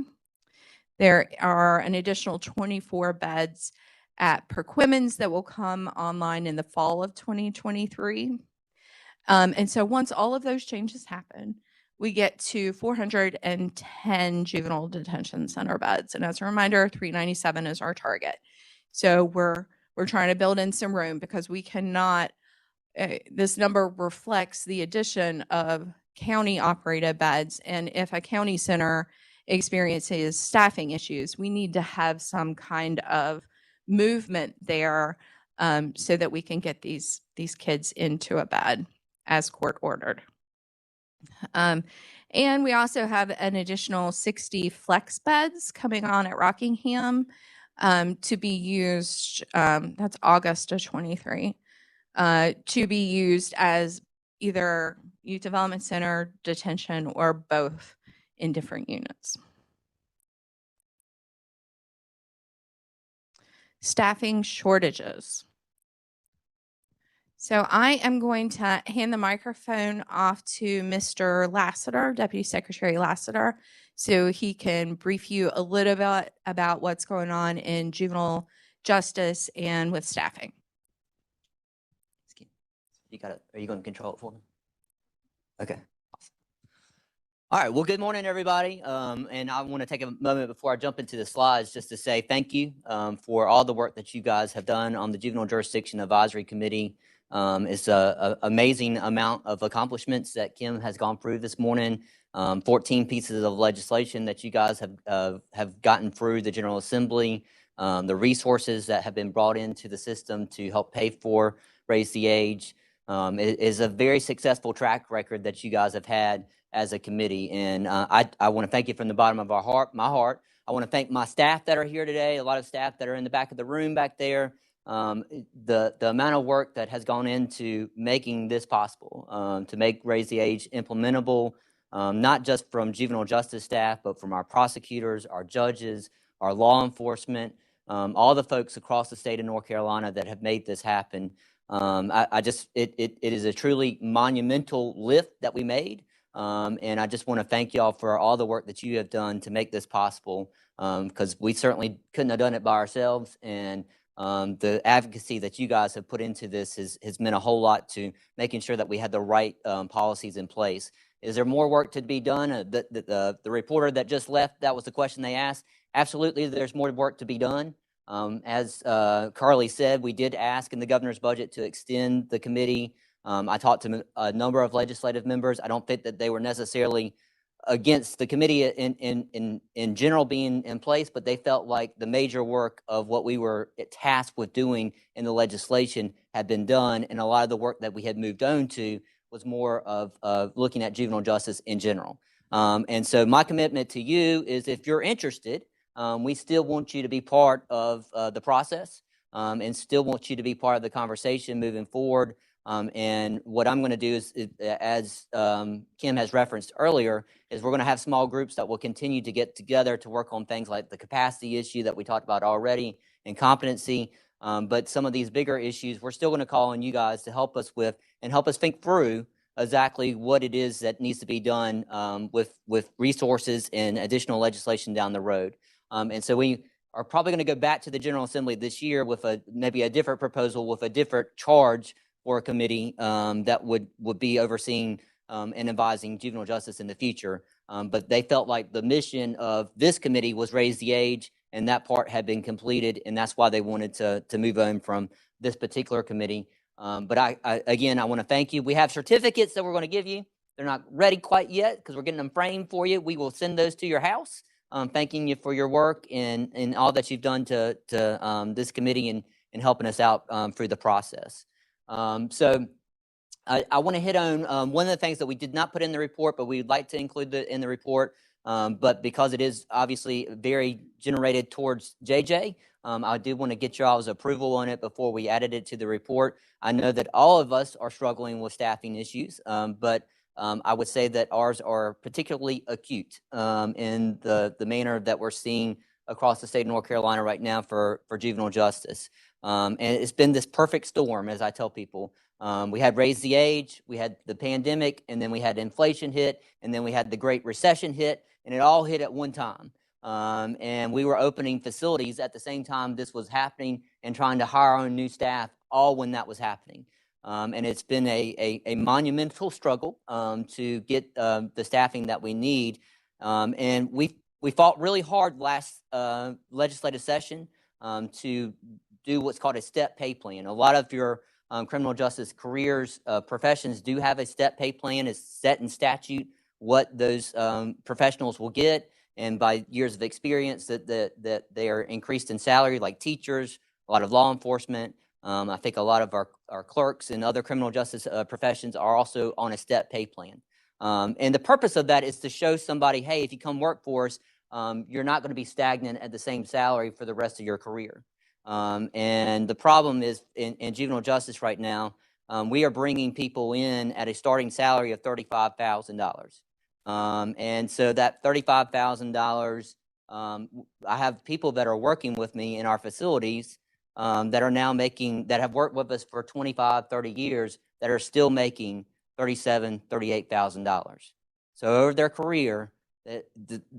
There are an additional 24 beds at Perquimans that will come online in the fall of 2023. And so once all of those changes happen, we get to 410 juvenile detention center beds. And as a reminder, 397 is our target. So we're trying to build in some room because we cannot, this number reflects the addition of county operated beds. And if a county center experiences staffing issues, we need to have some kind of movement there so that we can get these kids into a bed as court ordered. And we also have an additional 60 flex beds coming on at Rockingham to be used, that's August of 23, to be used as either youth development center, detention, or both in different units. Staffing shortages. So I am going to hand the microphone off to Mr. Lassiter, Deputy Secretary Lassiter, so he can brief you a little bit about what's going on in juvenile justice and with staffing. You got it. Are you going to control it for me? Okay. Awesome. All right. Well, good morning, everybody. And I want to take a moment before I jump into the slides just to say thank you for all the work that you guys have done on the Juvenile Jurisdiction Advisory Committee. It's an amazing amount of accomplishments that Kim has gone through this morning. 14 pieces of legislation that you guys have gotten through the General Assembly, the resources that have been brought into the system to help pay for Raise the Age. It is a very successful track record that you guys have had as a committee. And I want to thank you from the bottom of my heart. I want to thank my staff that are here today, a lot of staff that are in the back of the room back there. The amount of work that has gone into making this possible, to make Raise the Age implementable, not just from juvenile justice staff, but from our prosecutors, our judges, our law enforcement, all the folks across the state of North Carolina that have made this happen. It is a truly monumental lift that we made. And I just want to thank y'all for all the work that you have done to make this possible, because we certainly couldn't have done it by ourselves. And the advocacy that you guys have put into this has meant a whole lot to making sure that we had the right policies in place. Is there more work to be done? The reporter that just left, that was the question they asked. Absolutely, there's more work to be done. As Carly said, we did ask in the governor's budget to extend the committee. I talked to a number of legislative members. I don't think that they were necessarily against the committee in general being in place, but they felt like the major work of what we were tasked with doing in the legislation had been done, and a lot of the work that we had moved on to was more of looking at juvenile justice in general. And so my commitment to you is, if you're interested, we still want you to be part of the process, and still want you to be part of the conversation moving forward. And what I'm going to do is, as Kim has referenced earlier, is we're going to have small groups that will continue to get together to work on things like the capacity issue that we talked about already and competency. But some of these bigger issues, we're still going to call on you guys to help us with and help us think through exactly what it is that needs to be done with resources and additional legislation down the road. And so we are probably going to go back to the General Assembly this year with maybe a different proposal with a different charge for a committee that would be overseeing and advising juvenile justice in the future. But they felt like the mission of this committee was raise the age, and that part had been completed, and that's why they wanted to move on from this particular committee. But I again, I want to thank you. We have certificates that we're going to give you. They're not ready quite yet because we're getting them framed for you. We will send those to your house, thanking you for your work and all that you've done to this committee and helping us out through the process. So I want to hit on one of the things that we did not put in the report, but we'd like to include in the report. But because it is obviously very generated towards JJ, I do want to get y'all's approval on it before we added it to the report. I know that all of us are struggling with staffing issues, but I would say that ours are particularly acute in the manner that we're seeing across the state of North Carolina right now for juvenile justice. And it's been this perfect storm, as I tell people. We had raise the age, we had the pandemic, and then we had inflation hit, and then we had the Great Recession hit, and it all hit at one time. And we were opening facilities at the same time this was happening and trying to hire on new staff all when that was happening. And it's been a monumental struggle to get the staffing that we need. And we fought really hard last legislative session to do what's called a step pay plan. A lot of your criminal justice careers, professions do have a step pay plan. It's set in statute what those professionals will get, and by years of experience that they are increased in salary, like teachers, a lot of law enforcement. I think a lot of our clerks and other criminal justice professions are also on a step pay plan. And the purpose of that is to show somebody, hey, if you come work for us, you're not going to be stagnant at the same salary for the rest of your career. And the problem is in juvenile justice right now, we are bringing people in at a starting salary of $35,000. And so that $35,000, I have people that are working with me in our facilities that are now that have worked with us for 25, 30 years that are still making $37,000, $38,000. So over their career,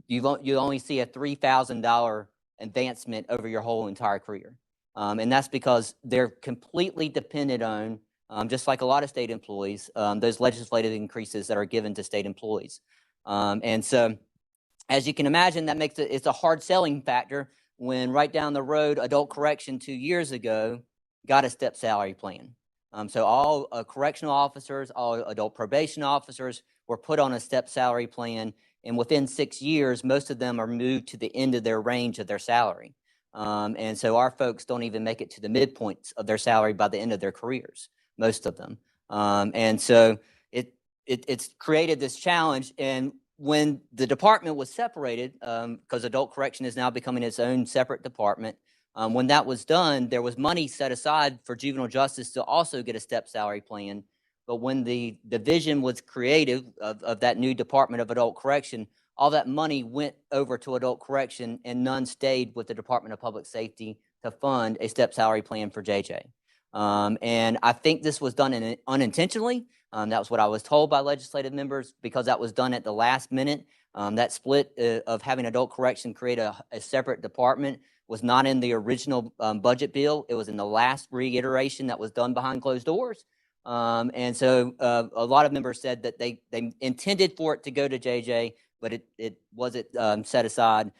you only see a $3,000 advancement over your whole entire career. And that's because they're completely dependent on, just like a lot of state employees, those legislative increases that are given to state employees. And so, as you can imagine, that makes it's a hard selling factor when right down the road, adult correction 2 years ago got a step salary plan. So all correctional officers, all adult probation officers were put on a step salary plan. And within 6 years, most of them are moved to the end of their range of their salary. And so our folks don't even make it to the midpoints of their salary by the end of their careers, most of them. And so it's created this challenge. And when the department was separated, because adult correction is now becoming its own separate department, when that was done, there was money set aside for juvenile justice to also get a step salary plan. But when the division was created of that new Department of Adult Correction, all that money went over to adult correction and none stayed with the Department of Public Safety to fund a step salary plan for JJ. And I think this was done unintentionally. That was what I was told by legislative members, because that was done at the last minute. That split of having adult correction create a separate department was not in the original budget bill. It was in the last reiteration that was done behind closed doors. And so a lot of members said that they intended for it to go to JJ, but it wasn't set aside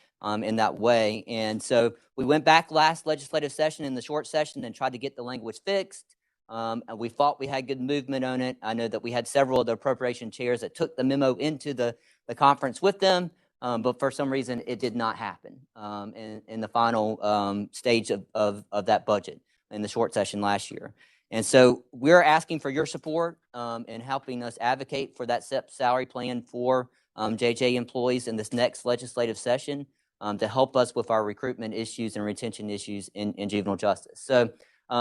in that way. And so we went back last legislative session in the short session and tried to get the language fixed. And we thought we had good movement on it. I know that we had several of the appropriation chairs that took the memo into the conference with them, but for some reason it did not happen in the final stage of that budget in the short session last year. And so we're asking for your support in helping us advocate for that SEP salary plan for JJ employees in this next legislative session to help us with our recruitment issues and retention issues in juvenile justice. So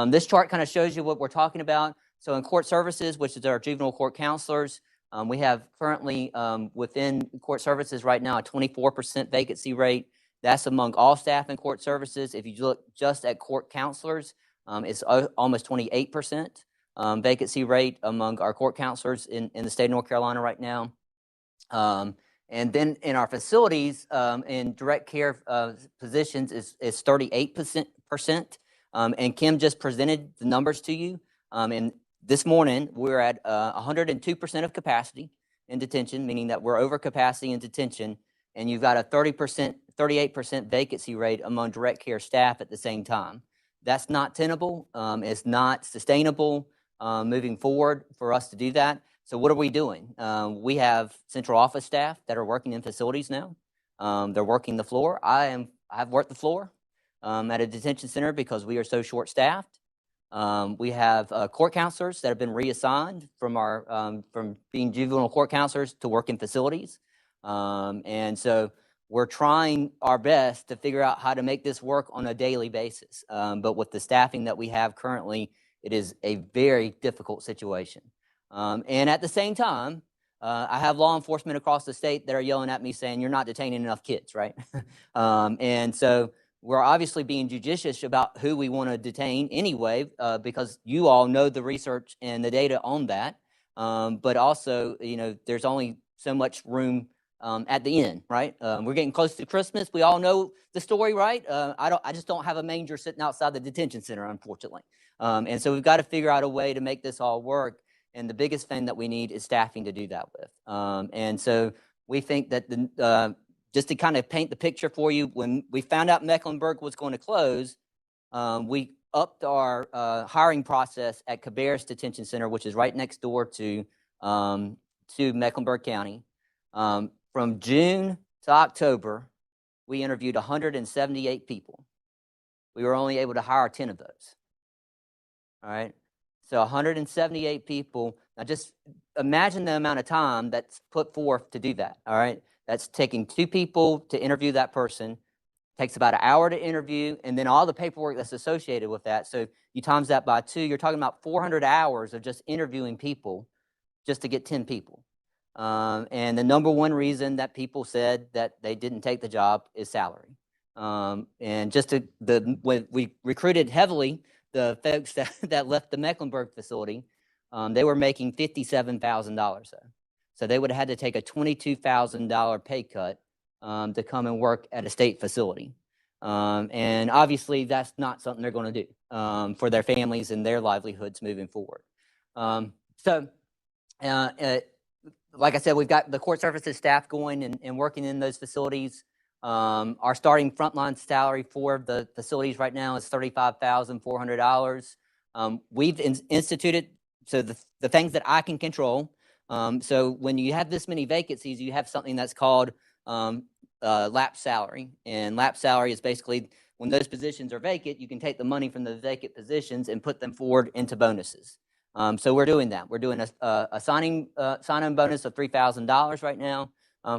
this chart kind of shows you what we're talking about. So in court services, which is our juvenile court counselors, we have currently within court services right now a 24% vacancy rate. That's among all staff in court services. If you look just at court counselors, it's almost 28% vacancy rate among our court counselors in the state of North Carolina right now. And then in our facilities, in direct care positions is 38%. And Kim just presented the numbers to you. And this morning, we're at 102% of capacity in detention, meaning that we're over capacity in detention. And you've got a 38% vacancy rate among direct care staff at the same time. That's not tenable. It's not sustainable moving forward for us to do that. So what are we doing? We have central office staff that are working in facilities now. They're working the floor. I've worked the floor at a detention center because we are so short-staffed. We have court counselors that have been reassigned from being juvenile court counselors to work in facilities. And so we're trying our best to figure out how to make this work on a daily basis. But with the staffing that we have currently, it is a very difficult situation. And at the same time, I have law enforcement across the state that are yelling at me saying, you're not detaining enough kids, right? And so we're obviously being judicious about who we want to detain anyway, because you all know the research and the data on that. But also, there's only so much room at the end, right? We're getting close to Christmas. We all know the story, right? I just don't have a manger sitting outside the detention center, unfortunately. And so we've got to figure out a way to make this all work. And the biggest thing that we need is staffing to do that with. And so we think that just to kind of paint the picture for you, when we found out Mecklenburg was going to close, we upped our hiring process at Cabarrus Detention Center, which is right next door to Mecklenburg County. From June to October, we interviewed 178 people. We were only able to hire 10 of those. All right. So 178 people. Now just imagine the amount of time that's put forth to do that. All right. That's taking 2 people to interview that person. Takes about an hour to interview, and then all the paperwork that's associated with that. So you times that by 2, you're talking about 400 hours of just interviewing people just to get 10 people. And the number one reason that people said that they didn't take the job is salary. And just when we recruited heavily, the folks that left the Mecklenburg facility, they were making $57,000. So they would have had to take a $22,000 pay cut to come and work at a state facility. And obviously that's not something they're going to do for their families and their livelihoods moving forward. Like I said, we've got the court services staff going and working in those facilities. Our starting frontline salary for the facilities right now is $35,400. We've instituted, so the things that I can control. So when you have this many vacancies, you have something that's called lapse salary. And lapse salary is basically when those positions are vacant, you can take the money from the vacant positions and put them forward into bonuses. So we're doing that. We're doing a sign-on bonus of $3,000 right now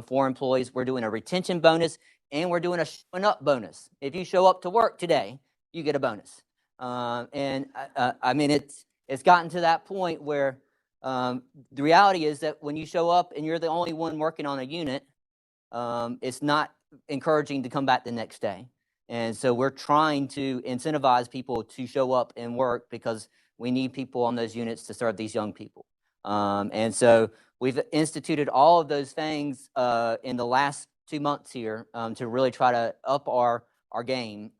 for employees. We're doing a retention bonus, and we're doing a showing up bonus. If you show up to work today, you get a bonus. And I mean, it's gotten to that point where the reality is that when you show up and you're the only one working on a unit, it's not encouraging to come back the next day. And so we're trying to incentivize people to show up and work because we need people on those units to serve these young people. And so we've instituted all of those things in the last 2 months here to really try to up our game.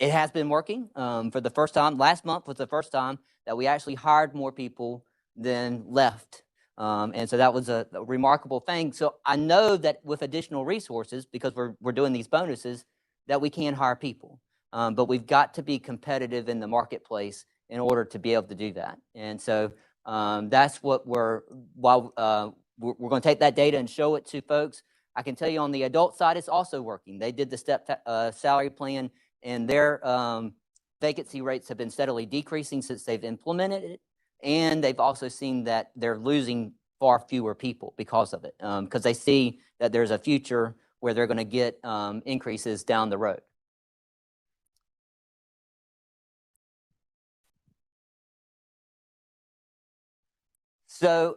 It has been working for the first time. Last month was the first time that we actually hired more people than left. And so that was a remarkable thing. So I know that with additional resources, because we're doing these bonuses, that we can hire people. But we've got to be competitive in the marketplace in order to be able to do that. And so that's what we're going to take that data and show it to folks. I can tell you on the adult side, it's also working. They did the step salary plan, and their vacancy rates have been steadily decreasing since they've implemented it. And they've also seen that they're losing far fewer people because of it, because they see that there's a future where they're going to get increases down the road. So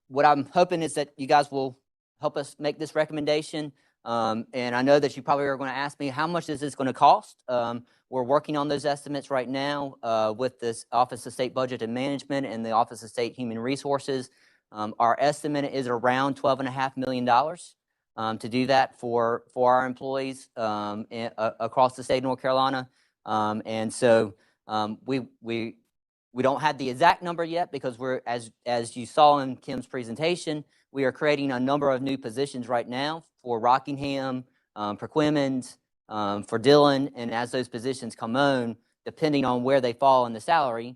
what I'm hoping is that you guys will help us make this recommendation. And I know that you probably are going to ask me, how much is this going to cost? We're working on those estimates right now with this Office of State Budget and Management and the Office of State Human Resources. Our estimate is around $12.5 million to do that for our employees across the state of North Carolina. And so we don't have the exact number yet because we're, as you saw in Kim's presentation, we are creating a number of new positions right now for Rockingham, for Quemmons, for Dillon, and as those positions come on, depending on where they fall in the salary,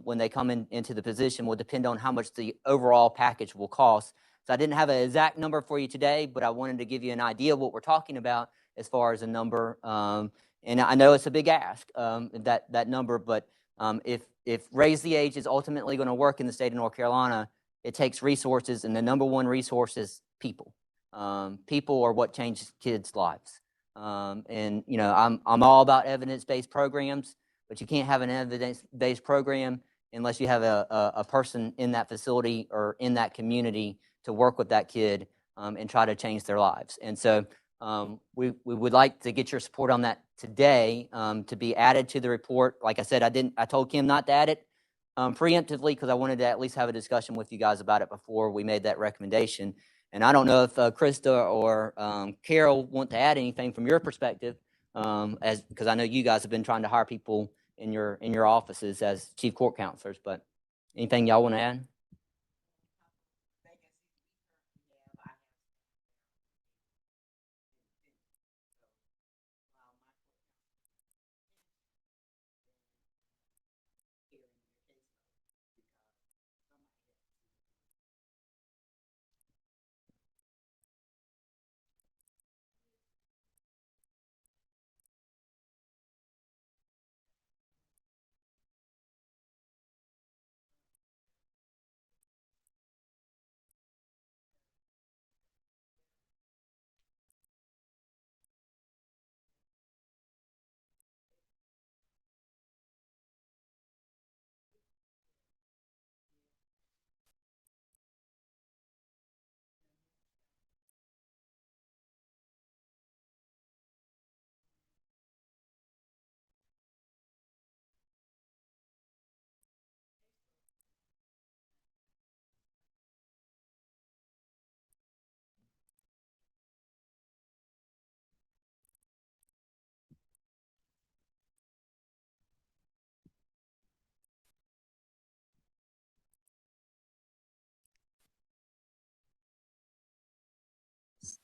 when they come into the position will depend on how much the overall package will cost. So I didn't have an exact number for you today, but I wanted to give you an idea of what we're talking about as far as a number. And I know it's a big ask, that number, but if Raise the Age is ultimately going to work in the state of North Carolina, it takes resources, and the number one resource is people. People are what changes kids' lives. And you know, I'm all about evidence-based programs, but you can't have an evidence-based program unless you have a person in that facility or in that community to work with that kid and try to change their lives. And so we would like to get your support on that today to be added to the report. Like I said, I told Kim not to add it preemptively because I wanted to at least have a discussion with you guys about it before we made that recommendation. And I don't know if Krista or Carol want to add anything from your perspective, because I know you guys have been trying to hire people in your offices as chief court counselors. But anything y'all want to add?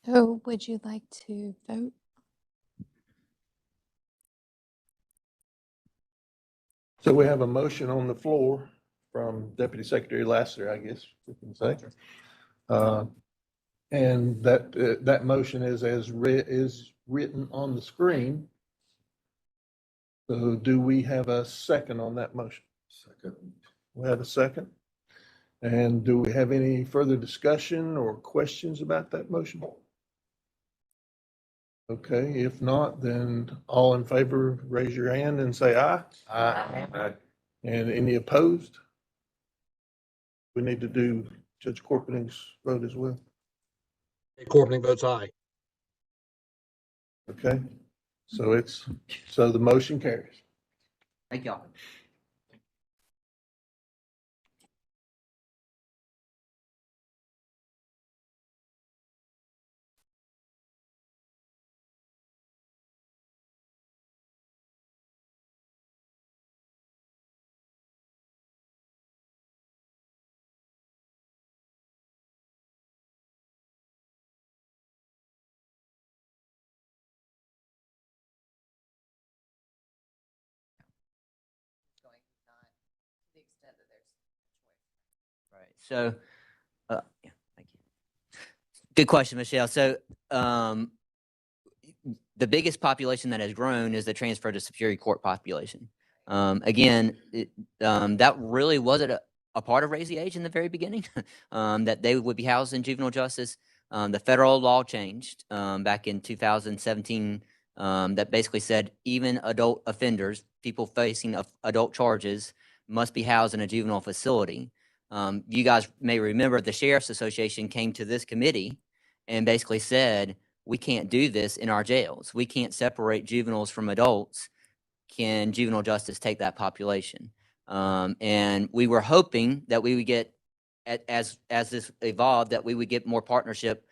So would you like to vote? So we have a motion on the floor from Deputy Secretary Lassiter, I guess we can say. And that motion is is written on the screen. So do we have a second on that motion? Second. We have a second. And do we have any further discussion or questions about that motion? Okay, if not, then all in favor, raise your hand and say aye. Aye. And any opposed? We need to do Judge Corpening's vote as well. Corpening votes aye. Okay, so the motion carries. Thank y'all. Right. So, yeah, thank you. Good question, Michelle. So, the biggest population that has grown is the transfer to Superior Court population. Again, that really wasn't a part of Raise the Age in the very beginning, that they would be housed in juvenile justice. The federal law changed back in 2017 that basically said even adult offenders, people facing adult charges, must be housed in a juvenile facility. You guys may remember the Sheriff's Association came to this committee and basically said, we can't do this in our jails. We can't separate juveniles from adults. Can juvenile justice take that population? And we were hoping that we would get, as this evolved, that we would get more partnership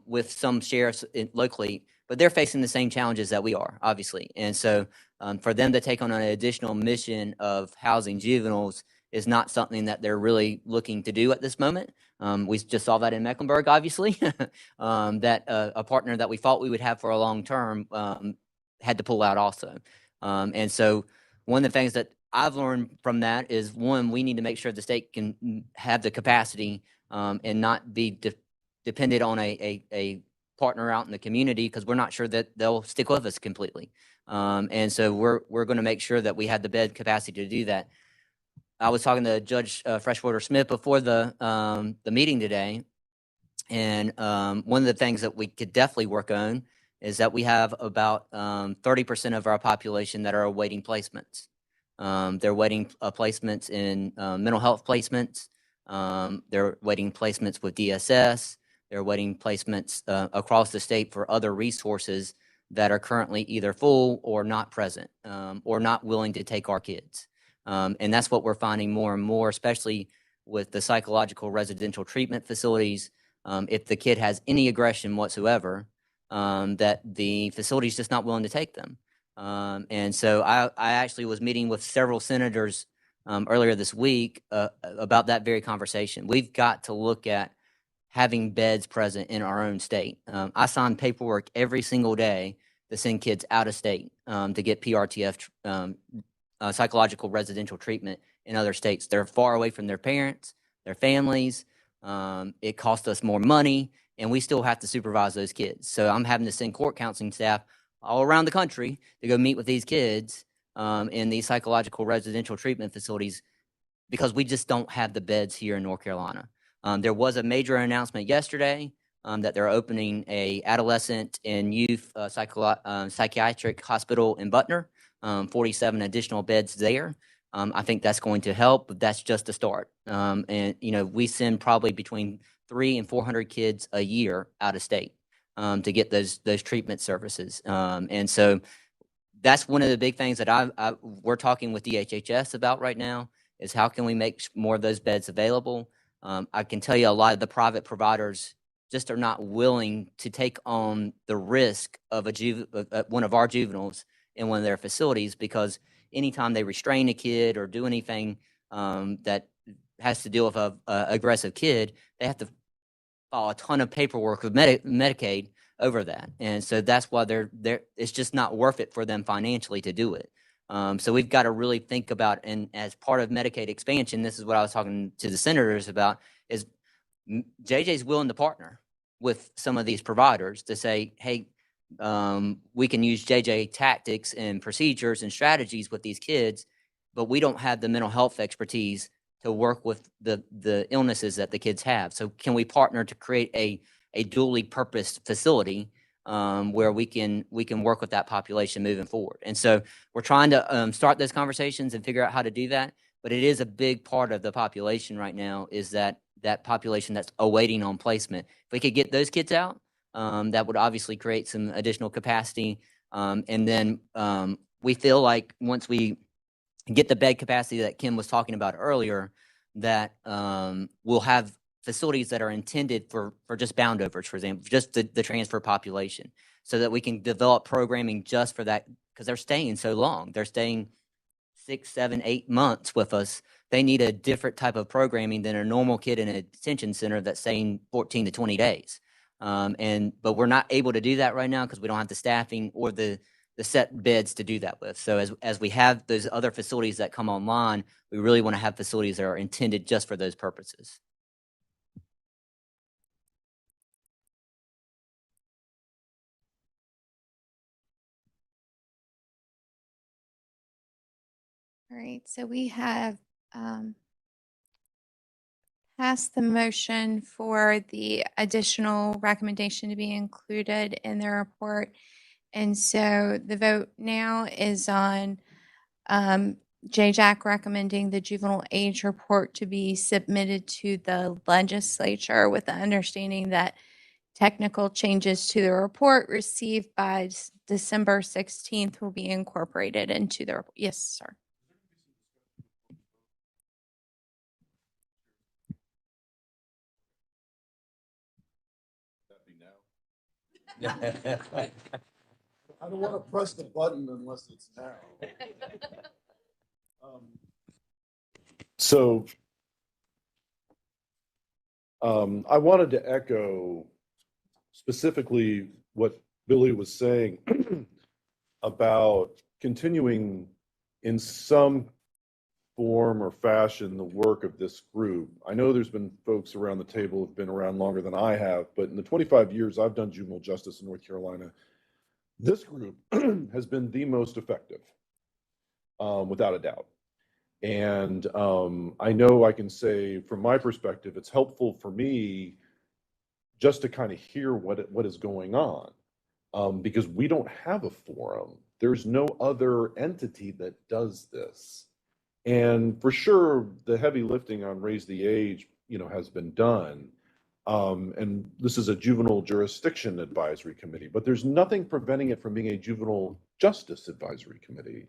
with some sheriffs locally, but they're facing the same challenges that we are, obviously. And so for them to take on an additional mission of housing juveniles is not something that they're really looking to do at this moment. We just saw that in Mecklenburg, obviously, that a partner that we thought we would have for a long term had to pull out also. And so one of the things that I've learned from that is, one, we need to make sure the state can have the capacity and not be dependent on a partner out in the community, because we're not sure that they'll stick with us completely. And so we're going to make sure that we have the bed capacity to do that. I was talking to Judge Freshwater Smith before the meeting today, and one of the things that we could definitely work on is that we have about 30% of our population that are awaiting placements. They're waiting placements in mental health placements. They're waiting placements with DSS. They're waiting placements across the state for other resources that are currently either full or not present or not willing to take our kids. And that's what we're finding more and more, especially with the psychological residential treatment facilities. If the kid has any aggression whatsoever, that the facility is just not willing to take them. And so I actually was meeting with several senators earlier this week about that very conversation. We've got to look at having beds present in our own state. I sign paperwork every single day to send kids out of state to get PRTF psychological residential treatment in other states. They're far away from their parents, their families. It costs us more money, and we still have to supervise those kids. So I'm having to send court counseling staff all around the country to go meet with these kids in these psychological residential treatment facilities, because we just don't have the beds here in North Carolina. There was a major announcement yesterday that they're opening a adolescent and youth psychiatric hospital in Butner, 47 additional beds there. I think that's going to help, but that's just a start. And, you know, we send probably between 300 and 400 kids a year out of state to get those treatment services. And so that's one of the big things that we're talking with DHHS about right now, is how can we make more of those beds available? I can tell you a lot of the private providers just are not willing to take on the risk of one of our juveniles in one of their facilities, because anytime they restrain a kid or do anything that has to deal with a aggressive kid, they have to file a ton of paperwork with Medicaid over that. And so that's why it's just not worth it for them financially to do it. So we've got to really think about, and as part of Medicaid expansion, this is what I was talking to the senators about, is JJ's willing to partner with some of these providers to say, hey, we can use JJ tactics and procedures and strategies with these kids, but we don't have the mental health expertise to work with the illnesses that the kids have. So can we partner to create a dually purposed facility where we can work with that population moving forward? And so we're trying to start those conversations and figure out how to do that. But it is a big part of the population right now, is that population that's awaiting on placement. If we could get those kids out, that would obviously create some additional capacity. And then we feel like once we get the bed capacity that Kim was talking about earlier, that we'll have facilities that are intended for just boundovers, for example, just the transfer population, so that we can develop programming just for that, because they're staying so long. They're staying 6, 7, 8 months with us. They need a different type of programming than a normal kid in a detention center that's staying 14 to 20 days. But we're not able to do that right now because we don't have the staffing or the the set beds to do that with. So as we have those other facilities that come online, we really want to have facilities that are intended just for those purposes. All right, so we have passed the motion for the additional recommendation to be included in the report. And so the vote now is on JJAC recommending the juvenile age report to be submitted to the legislature with the understanding that technical changes to the report received by December 16th will be incorporated into the report. Yes, sir. I don't want to press the button unless it's now. So I wanted to echo specifically what Billy was saying about continuing in some form or fashion the work of this group. I know there's been folks around the table who've been around longer than I have, but in the 25 years I've done juvenile justice in North Carolina, this group has been the most effective, without a doubt. And I know I can say from my perspective, it's helpful for me just to kind of hear what is going on, because we don't have a forum. There's no other entity that does this. And for sure, the heavy lifting on Raise the Age, has been done. And this is a juvenile jurisdiction advisory committee, but there's nothing preventing it from being a juvenile justice advisory committee.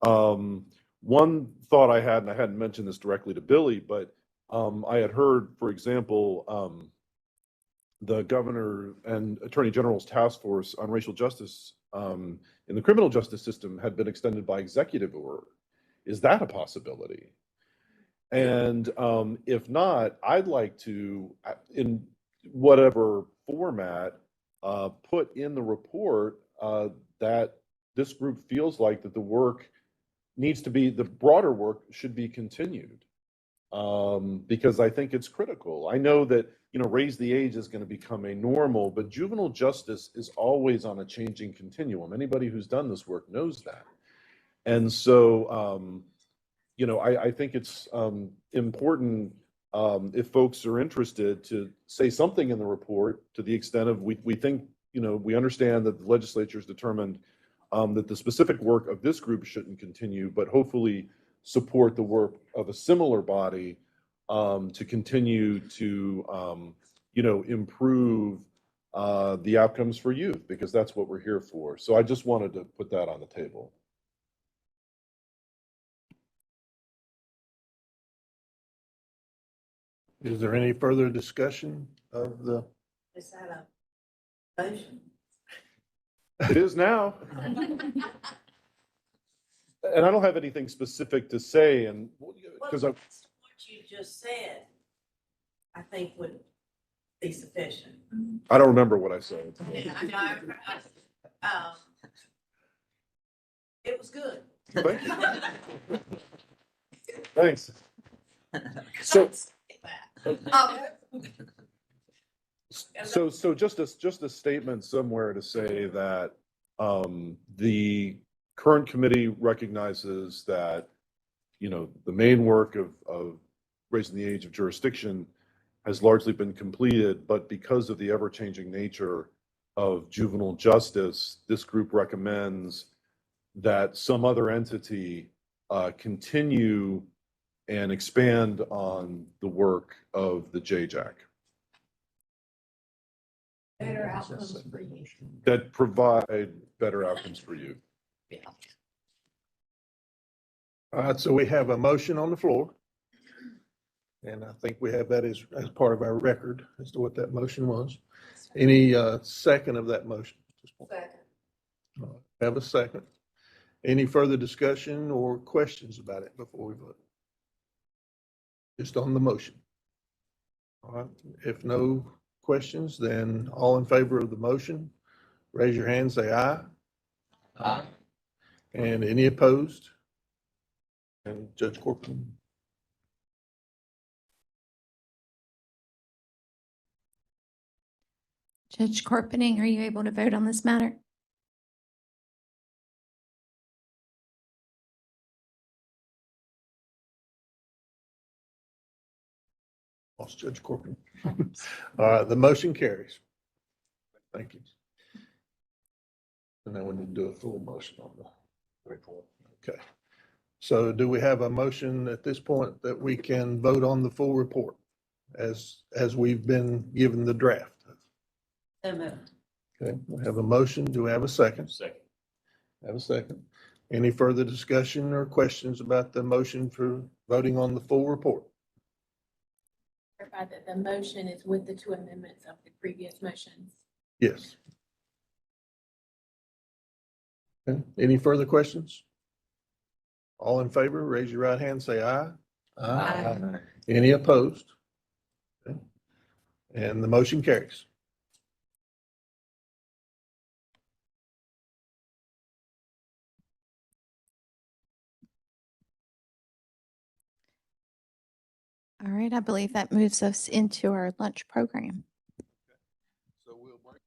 One thought I had, and I hadn't mentioned this directly to Billy, but I had heard, for example, the governor and attorney general's task force on racial justice in the criminal justice system had been extended by executive order. Is that a possibility? And if not, I'd like to, in whatever format, put in the report that this group feels like that the work needs to be, the broader work should be continued, because I think it's critical. I know that, Raise the Age is going to become a normal, but juvenile justice is always on a changing continuum. Anybody who's done this work knows that. And so, I think it's important, if folks are interested, to say something in the report to the extent of we think, we understand that the legislature has determined that the specific work of this group shouldn't continue, but hopefully support the work of a similar body to continue to, improve the outcomes for youth, because that's what we're here for. So I just wanted to put that on the table. Is there any further discussion of the? Is that a motion? It is now. And I don't have anything specific to say, and because What you just said, I think would be sufficient. I don't remember what I said. Yeah, I know. It was good. Thank you. Thanks. So, so just a statement somewhere to say that the current committee recognizes that, the main work of raising the age of jurisdiction has largely been completed, but because of the ever-changing nature of juvenile justice, this group recommends that some other entity continue and expand on the work of the JJAC. Better outcomes for you. That provide better outcomes for you. Yeah. All right, so we have a motion on the floor. And I think we have that as part of our record as to what that motion was. Any second of that motion? Second. All right, have a second. Any further discussion or questions about it before we vote? Just on the motion. All right, if no questions, then all in favor of the motion, raise your hand, say aye. Aye. And any opposed? And Judge Corcoran? Judge Corpening, are you able to vote on this matter? Lost Judge Corcoran. All right, the motion carries. Thank you. And then we need to do a full motion on the report. Okay. So do we have a motion at this point that we can vote on the full report as we've been given the draft? So moved. Okay, we have a motion. Do we have a second? Second. Have a second. Any further discussion or questions about the motion for voting on the full report? Clarify that the motion is with the 2 amendments of the previous motions. Yes. Okay, any further questions? All in favor, raise your right hand, say aye. Aye. Any opposed? Okay. And the motion carries. All right, I believe that moves us into our lunch program. So we'll break.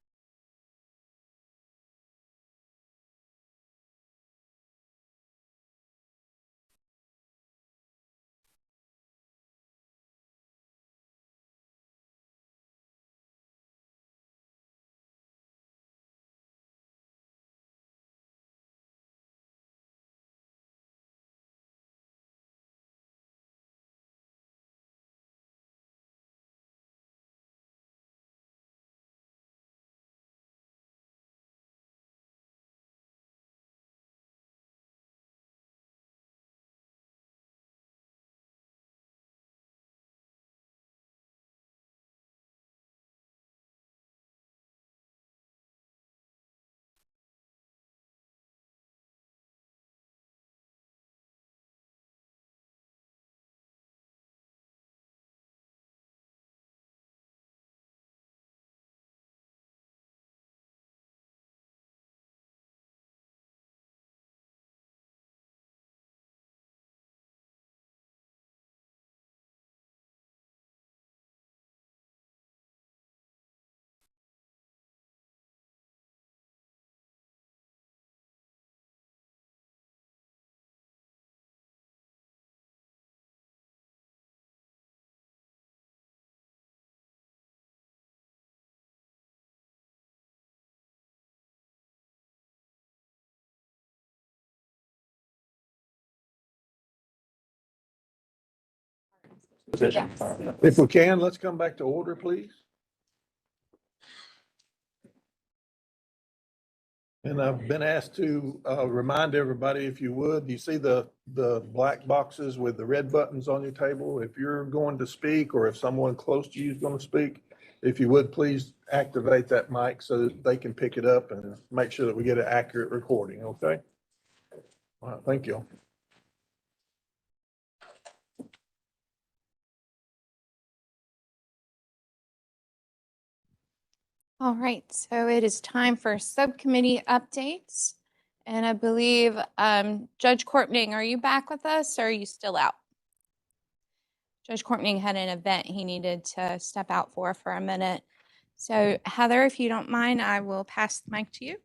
If we can, let's come back to order, please. And I've been asked to remind everybody, if you would, you see the black boxes with the red buttons on your table? If you're going to speak or if someone close to you is going to speak, if you would, please activate that mic so that they can pick it up and make sure that we get an accurate recording, okay? All right, thank you. All right, so it is time for subcommittee updates. And I believe Judge Corpening, are you back with us or are you still out? Judge Corpening had an event he needed to step out for a minute. So Heather, if you don't mind, I will pass the mic to you.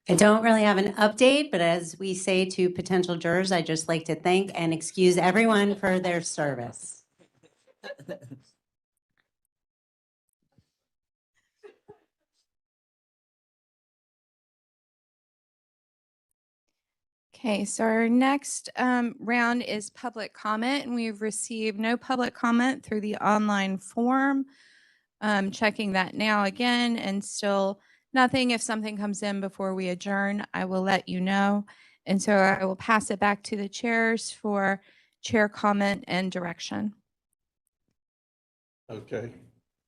I don't really have an update, but as we say to potential jurors, I'd just like to thank and excuse everyone for their service. Okay, so our next round is public comment, and we've received no public comment through the online form. Checking that now again, and still nothing. If something comes in before we adjourn, I will let you know. And so I will pass it back to the chairs for chair comment and direction. Okay,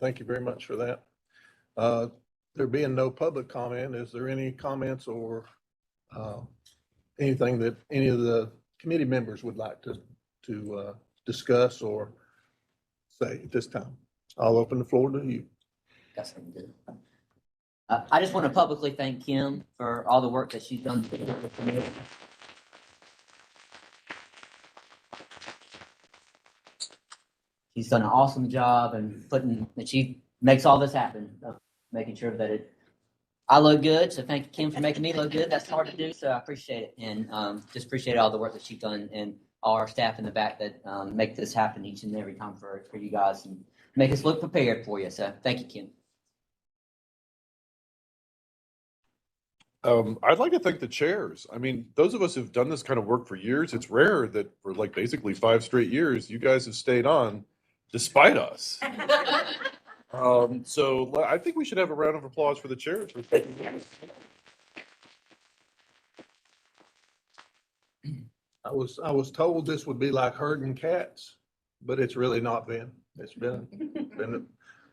thank you very much for that. There being no public comment, is there any comments or anything that any of the committee members would like to discuss or say at this time? I'll open the floor to you. Got something to do. I just want to publicly thank Kim for all the work that she's done. She's done an awesome job and she makes all this happen, making sure that I look good. So thank you, Kim, for making me look good. That's hard to do, so I appreciate it. And just appreciate all the work that she's done and all our staff in the back that make this happen each and every time for you guys and make us look prepared for you. So thank you, Kim. I'd like to thank the chairs. I mean, those of us who've done this kind of work for years, it's rare that for like basically 5 straight years, you guys have stayed on despite us. So I think we should have a round of applause for the chairs. I was told this would be like herding cats, but it's really not been. It's been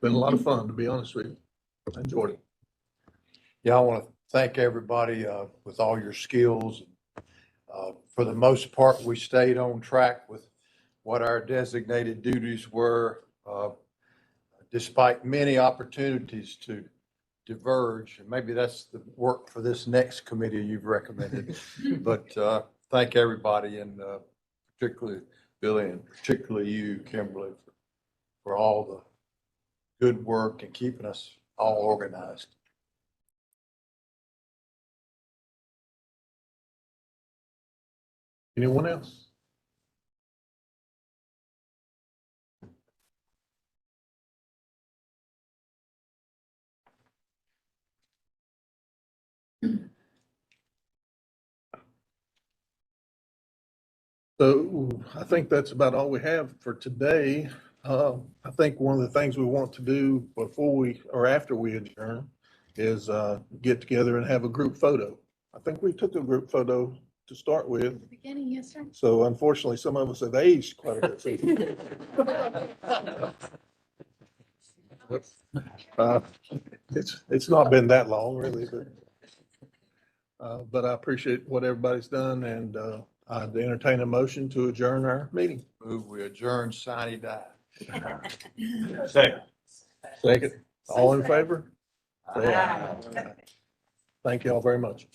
a lot of fun, to be honest with you. I enjoyed it. Yeah, I want to thank everybody with all your skills. For the most part, we stayed on track with what our designated duties were, despite many opportunities to diverge. And maybe that's the work for this next committee you've recommended. But thank everybody, and particularly Billy and particularly you, Kimberly, for all the good work and keeping us all organized. Anyone else? So I think that's about all we have for today. I think one of the things we want to do before we or after we adjourn is get together and have a group photo. I think we took a group photo to start with. Beginning, yes, sir. So unfortunately, some of us have aged quite a bit. It's not been that long, really, but I appreciate what everybody's done, and I'd entertain a motion to adjourn our meeting. Move we adjourn, sine die. Second. All in favor? Say aye. Thank you all very much.